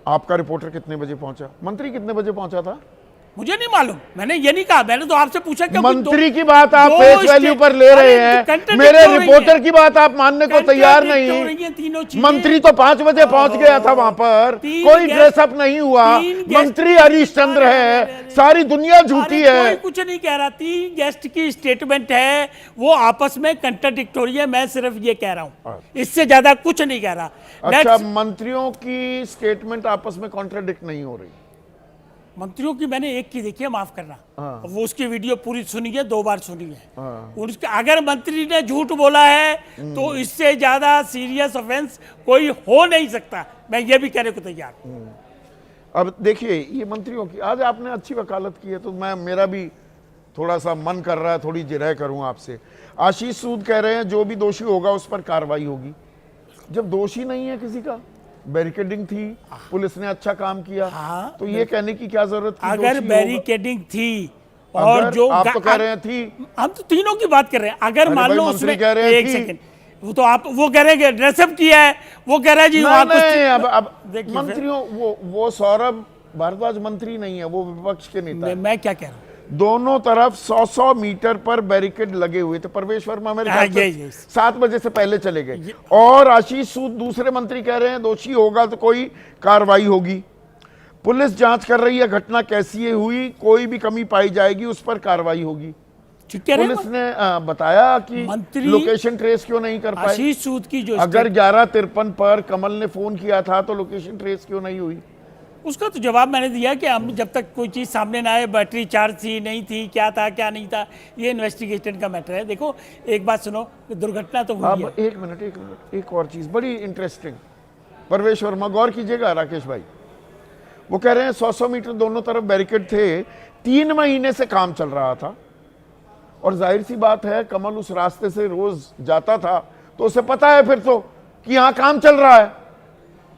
आपका रिपोर्टर कितने बजे पहुंचा, मंत्री कितने बजे पहुंचा था? मुझे नहीं मालूम, मैंने ये नहीं कहा, मैंने तो आपसे पूछा कि मंत्री की बात आप फेस वैल्यू पर ले रहे हैं, मेरे रिपोर्टर की बात आप मानने को तैयार नहीं। मंत्री तो 5 बजे पहुंच गया था वहां पर, कोई ड्रेसअप नहीं हुआ। मंत्री हरीश चंद्र है, सारी दुनिया झूठी है। कोई कुछ नहीं कह रहा। 3 गेस्ट की स्टेटमेंट है, वो आपस में कंट्राडिक्टोरी है। मैं सिर्फ ये कह रहा हूं, इससे ज्यादा कुछ नहीं कह रहा। अच्छा, मंत्रियों की स्टेटमेंट आपस में कॉन्ट्राडिक्ट नहीं हो रही? मंत्रियों की मैंने एक की देखी है, माफ करना, वो उसकी वीडियो पूरी सुनी है, 2 बार सुनी है। उसके अगर मंत्री ने झूठ बोला है तो इससे ज्यादा सीरियस ऑफेंस कोई हो नहीं सकता, मैं ये भी कहने को तैयार हूं। अब देखिए, ये मंत्रियों की आज आपने अच्छी वकालत की है, तो मेरा भी थोड़ा सा मन कर रहा है, थोड़ी जिरह करूं आपसे। आशीष सूद कह रहे हैं जो भी दोषी होगा उस पर कार्रवाई होगी। जब दोषी नहीं है किसी का, बैरिकेडिंग थी, पुलिस ने अच्छा काम किया, तो ये कहने की क्या जरूरत थी? अगर बैरिकेडिंग थी और जो आप तो कह रहे हैं थी, हम तो तीनों की बात कर रहे हैं। अगर मान लो उसमें कह रहे हैं एक सेकंड, वो तो आप वो कह रहे हैं ड्रेसअप किया है, वो कह रहा है जी अब मंत्रियों, वो सौरभ भारद्वाज मंत्री नहीं है, वो विपक्ष के नेता है। मैं क्या कह रहा हूँ, दोनों तरफ 100 मीटर पर बैरिकेड लगे हुए थे। परवेश वर्मा मेरे ख्याल से 7 बजे से पहले चले गए, और आशीष सूद दूसरे मंत्री कह रहे हैं दोषी होगा तो कोई कार्रवाई होगी। पुलिस जांच कर रही है घटना कैसी हुई, कोई भी कमी पाई जाएगी उस पर कार्रवाई होगी। पुलिस ने बताया कि लोकेशन ट्रेस क्यों नहीं कर पाए। आशीष सूद की जो अगर 11:53 पर कमल ने फोन किया था तो लोकेशन ट्रेस क्यों नहीं हुई? उसका तो जवाब मैंने दिया कि हम जब तक कोई चीज़ सामने ना आए, बैटरी चार्ज थी नहीं थी, क्या था क्या नहीं था, ये इन्वेस्टिगेशन का मैटर है। देखो एक बात सुनो, दुर्घटना तो हुई है। एक मिनट, एक और चीज़ बड़ी इंटरेस्टिंग, परवेश वर्मा गौर कीजिएगा, राकेश भाई, वो कह रहे हैं 100 मीटर दोनों तरफ बैरिकेड थे, 3 महीने से काम चल रहा था, और जाहिर सी बात है कमल उस रास्ते से रोज जाता था तो उसे पता है फिर तो कि यहाँ काम चल रहा है।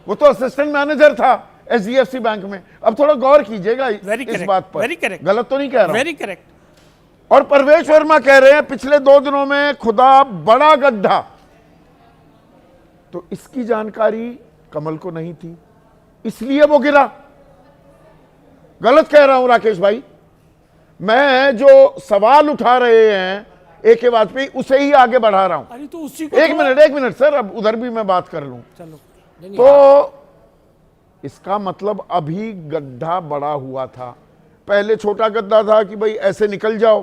वो तो असिस्टेंट मैनेजर था HDFC बैंक में। अब थोड़ा गौर कीजिएगा इस बात पर, गलत तो नहीं कह रहा हूं। Very correct. और परवेश वर्मा कह रहे हैं पिछले 2 दिनों में खुदा बड़ा गड्ढा, तो इसकी जानकारी कमल को नहीं थी, इसलिए वो गिरा। गलत कह रहा हूं राकेश भाई? मैं जो सवाल उठा रहे हैं AK वाजपेयी, उसे ही आगे बढ़ा रहा हूं। अरे तो उसी को एक मिनट सर, अब उधर भी मैं बात कर लूं। चलो। तो इसका मतलब अभी गड्ढा बड़ा हुआ था, पहले छोटा गड्ढा था कि भाई ऐसे निकल जाओ।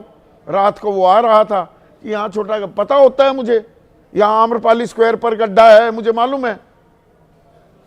रात को वो आ रहा था कि यहाँ छोटा, पता होता है मुझे, यहाँ आम्रपाली स्क्वायर पर गड्ढा है, मुझे मालूम है,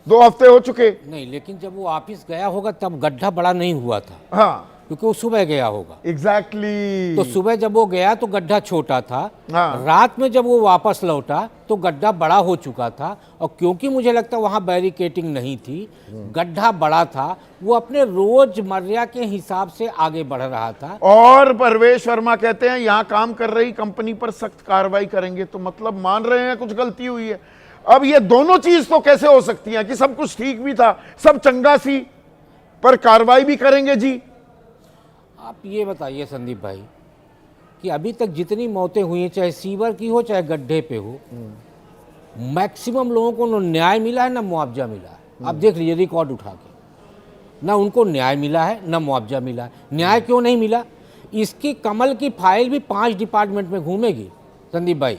2 हफ्ते हो चुके। नहीं, लेकिन जब वो ऑफिस गया होगा तब गड्ढा बड़ा नहीं हुआ था। हाँ, क्योंकि वो सुबह गया होगा। एग्जैक्टली। तो सुबह जब वो गया तो गड्ढा छोटा था। हाँ। रात में जब वो वापस लौटा तो गड्ढा बड़ा हो चुका था, और क्योंकि मुझे लगता वहाँ बैरिकेटिंग नहीं थी, गड्ढा बड़ा था, वो अपने रोजमर्रा के हिसाब से आगे बढ़ रहा था। और परवेश वर्मा कहते हैं यहाँ काम कर रही कंपनी पर सख्त कार्रवाई करेंगे, तो मतलब मान रहे हैं कुछ गलती हुई है। अब ये दोनों चीज तो कैसे हो सकती है कि सब कुछ ठीक भी था, सब चंगा सी, पर कार्रवाई भी करेंगे जी? आप ये बताइए संदीप भाई कि अभी तक जितनी मौतें हुई हैं, चाहे सीवर की हो चाहे गड्ढे पे हो, मैक्सिमम लोगों को ना न्याय मिला है ना मुआवजा मिला है। आप देख लीजिए रिकॉर्ड उठा के, ना उनको न्याय मिला है ना मुआवजा मिला है। न्याय क्यों नहीं मिला? इसकी कमल की फाइल भी 5 डिपार्टमेंट में घूमेगी संदीप भाई।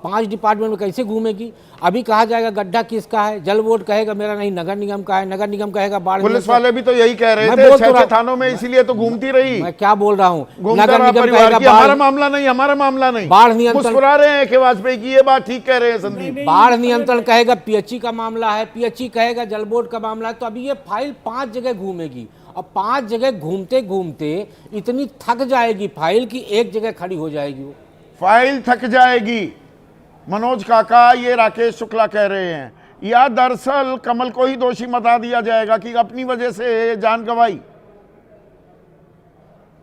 5 डिपार्टमेंट में कैसे घूमेगी? अभी कहा जाएगा गड्ढा किसका है, जल बोर्ड कहेगा मेरा नहीं, नगर निगम का है, नगर निगम कहेगा बाढ़। पुलिस वाले भी तो यही कह रहे थे 6 थानों में, इसीलिए तो घूमती रही। मैं क्या बोल रहा हूँ, नगर निगम कहेगा हमारा मामला नहीं, हमारा मामला नहीं। बाढ़ नियंत्रण मुस्कुरा रहे हैं AK वाजपेयी की, ये बात ठीक कह रहे हैं संदीप। बाढ़ नियंत्रण कहेगा PHE का मामला है, PHE कहेगा जल बोर्ड का मामला है। तो अभी ये फाइल 5 जगह घूमेगी, और 5 जगह घूमते घूमते इतनी थक जाएगी फाइल की एक जगह खड़ी हो जाएगी। वो फाइल थक जाएगी। मनोज काका, ये राकेश शुक्ला कह रहे हैं, या दरअसल कमल को ही दोषी बता दिया जाएगा कि अपनी वजह से जान गंवाई,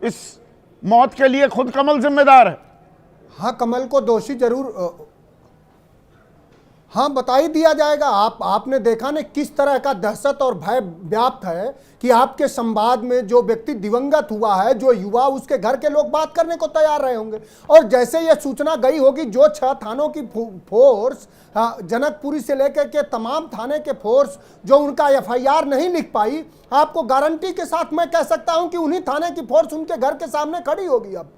इस मौत के लिए खुद कमल जिम्मेदार है? हाँ, कमल को दोषी जरूर, हाँ, बता ही दिया जाएगा। आपने देखा ना किस तरह का दहशत और भय व्याप्त है कि आपके संवाद में जो व्यक्ति दिवंगत हुआ है, जो युवा, उसके घर के लोग बात करने को तैयार रहे होंगे। और जैसे ये सूचना गई होगी, जो 6 थानों की फोर्स, जनकपुरी से लेकर के तमाम थाने के फोर्स जो उनका FIR नहीं लिख पाई, आपको गारंटी के साथ मैं कह सकता हूं कि उन्हीं थाने की फोर्स उनके घर के सामने खड़ी होगी अब,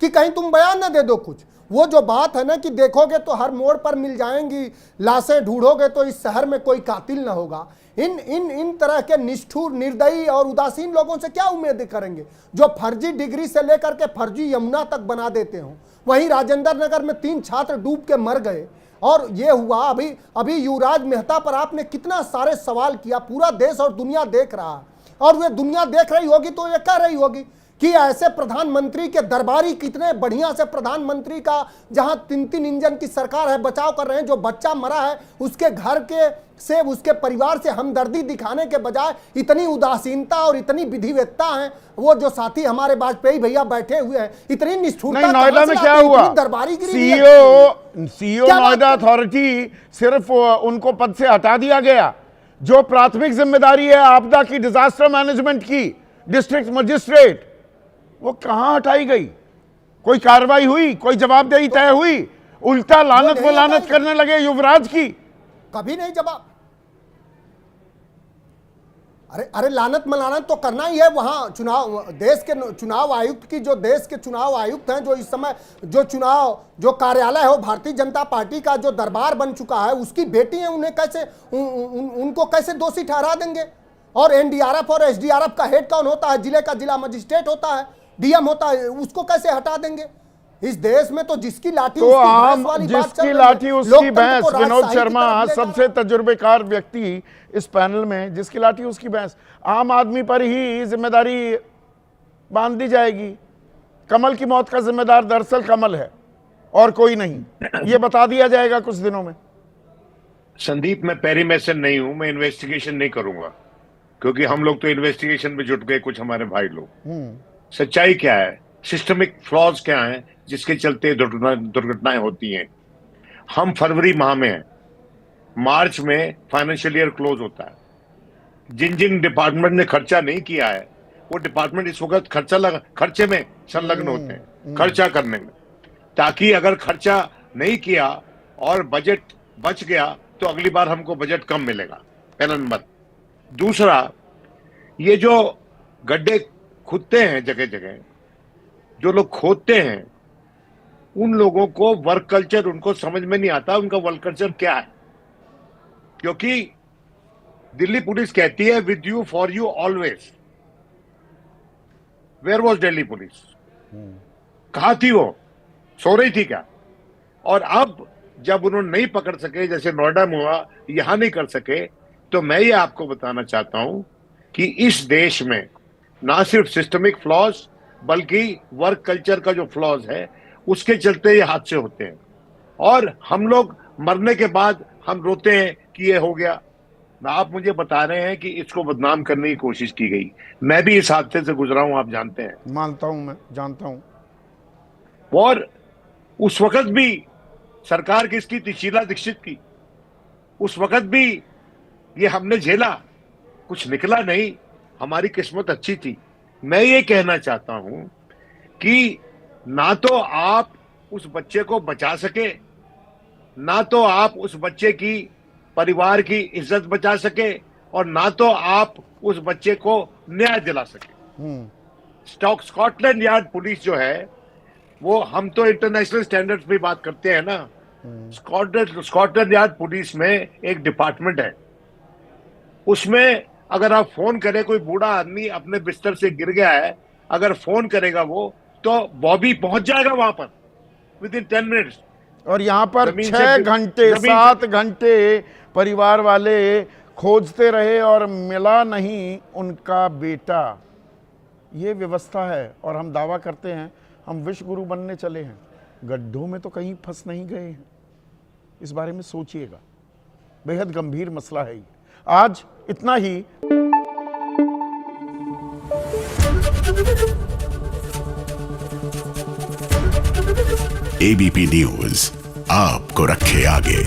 कि कहीं तुम बयान न दे दो कुछ। वो जो बात है ना कि देखोगे तो हर मोड़ पर मिल जाएंगी लाशें, ढूंढोगे तो इस शहर में कोई कातिल न होगा। इन तरह के निष्ठुर, निर्दयी और उदासीन लोगों से क्या उम्मीद करेंगे, जो फर्जी डिग्री से लेकर के फर्जी यमुना तक बना देते हो। वहीं राजेंद्र नगर में 3 छात्र डूब के मर गए, और ये हुआ अभी युवराज मेहता पर आपने कितना सारे सवाल किया। पूरा देश और दुनिया देख रहा है, और वे दुनिया देख रही होगी तो ये कह रही होगी कि ऐसे प्रधानमंत्री के दरबारी, कितने बढ़िया से प्रधानमंत्री का, जहां 3 इंजन की सरकार है, बचाव कर रहे हैं। जो बच्चा मरा है उसके घर के से, उसके परिवार से हमदर्दी दिखाने के बजाय इतनी उदासीनता और इतनी विधिवत्ता है। वो जो साथी हमारे वाजपेयी भैया बैठे हुए हैं, इतनी निष्ठुरता। नोएडा में क्या हुआ, सीईओ नोएडा अथॉरिटी, सिर्फ उनको पद से हटा दिया गया। जो प्राथमिक जिम्मेदारी है आपदा की, डिजास्टर मैनेजमेंट की, डिस्ट्रिक्ट मजिस्ट्रेट, वो कहां हटाई गई? कोई कार्रवाई हुई? कोई जवाबदेही तय हुई? उल्टा लानत वलानत करने लगे युवराज की। कभी नहीं जवाब। अरे लानत मलानत तो करना ही है। वहां चुनाव, देश के चुनाव आयुक्त की, जो देश के चुनाव आयुक्त हैं, जो इस समय जो कार्यालय है वो भारतीय जनता पार्टी का जो दरबार बन चुका है, उसकी बेटी है, उन्हें कैसे उनको कैसे दोषी ठहरा देंगे? और NDRF और SDRF का हेड कौन होता है? जिले का जिला मजिस्ट्रेट होता है, DM होता है, उसको कैसे हटा देंगे? इस देश में तो जिसकी लाठी तो आम, जिसकी लाठी उसकी भैंस। विनोद शर्मा सबसे तजुर्बेकार व्यक्ति इस पैनल में, जिसकी लाठी उसकी भैंस। आम आदमी पर ही जिम्मेदारी बांध दी जाएगी। कमल की मौत का जिम्मेदार दरअसल कमल है और कोई नहीं, ये बता दिया जाएगा कुछ दिनों में। संदीप, मैं पेरीमेसन नहीं हूं, मैं इन्वेस्टिगेशन नहीं करूंगा, क्योंकि हम लोग तो इन्वेस्टिगेशन में जुट गए, कुछ हमारे भाई लोग। सच्चाई क्या है, सिस्टमिक फ्लॉज क्या है जिसके चलते दुर्घटनाएं होती हैं। हम फरवरी माह में हैं, मार्च में फाइनेंशियल ईयर क्लोज होता है। जिन डिपार्टमेंट ने खर्चा नहीं किया है, वो डिपार्टमेंट इस वक्त खर्चे में संलग्न होते हैं, खर्चा करने में, ताकि अगर खर्चा नहीं किया और बजट बच गया तो अगली बार हमको बजट कम मिलेगा। पहला नंबर। दूसरा, ये जो गड्ढे खुदते हैं जगह जगह, जो लोग खोदते हैं, उन लोगों को वर्क कल्चर उनको समझ में नहीं आता, उनका वर्क कल्चर क्या है। क्योंकि दिल्ली पुलिस कहती है with you for you always. Where was Delhi police? कहां थी वो? सो रही थी क्या? और अब जब उन्होंने नहीं पकड़ सके, जैसे नोएडा में हुआ, यहां नहीं कर सके, तो मैं ये आपको बताना चाहता हूं कि इस देश में ना सिर्फ सिस्टमिक फ्लॉज बल्कि वर्क कल्चर का जो फ्लॉज है, उसके चलते ये हादसे होते हैं। और हम लोग मरने के बाद हम रोते हैं कि ये हो गया। आप मुझे बता रहे हैं कि इसको बदनाम करने की कोशिश की गई। मैं भी इस हादसे से गुजरा हूं, आप जानते हैं। मानता हूं, मैं जानता हूं। और उस वक्त भी सरकार किसकी थी? शीला दीक्षित की। उस वक्त भी ये हमने झेला, कुछ निकला नहीं, हमारी किस्मत अच्छी थी। मैं ये कहना चाहता हूं कि ना तो आप उस बच्चे को बचा सके, ना तो आप उस बच्चे की परिवार की इज्जत बचा सके, और ना तो आप उस बच्चे को न्याय दिला सके। स्कॉटलैंड यार्ड पुलिस जो है, वो, हम तो इंटरनेशनल स्टैंडर्ड्स पे बात करते हैं ना। स्कॉटलैंड यार्ड पुलिस में एक डिपार्टमेंट है, उसमें अगर आप फोन करें, कोई बूढ़ा आदमी अपने बिस्तर से गिर गया है, अगर फोन करेगा वो, तो बॉबी पहुंच जाएगा वहां पर विद इन 10 मिनट्स। और यहाँ पर 6 घंटे 7 घंटे परिवार वाले खोजते रहे और मिला नहीं उनका बेटा। ये व्यवस्था है, और हम दावा करते हैं हम विश्व गुरु बनने चले हैं। गड्ढों में तो कहीं फंस नहीं गए हैं। इस बारे में सोचिएगा, बेहद गंभीर मसला है ये। आज इतना ही। ABP न्यूज आपको रखे आगे।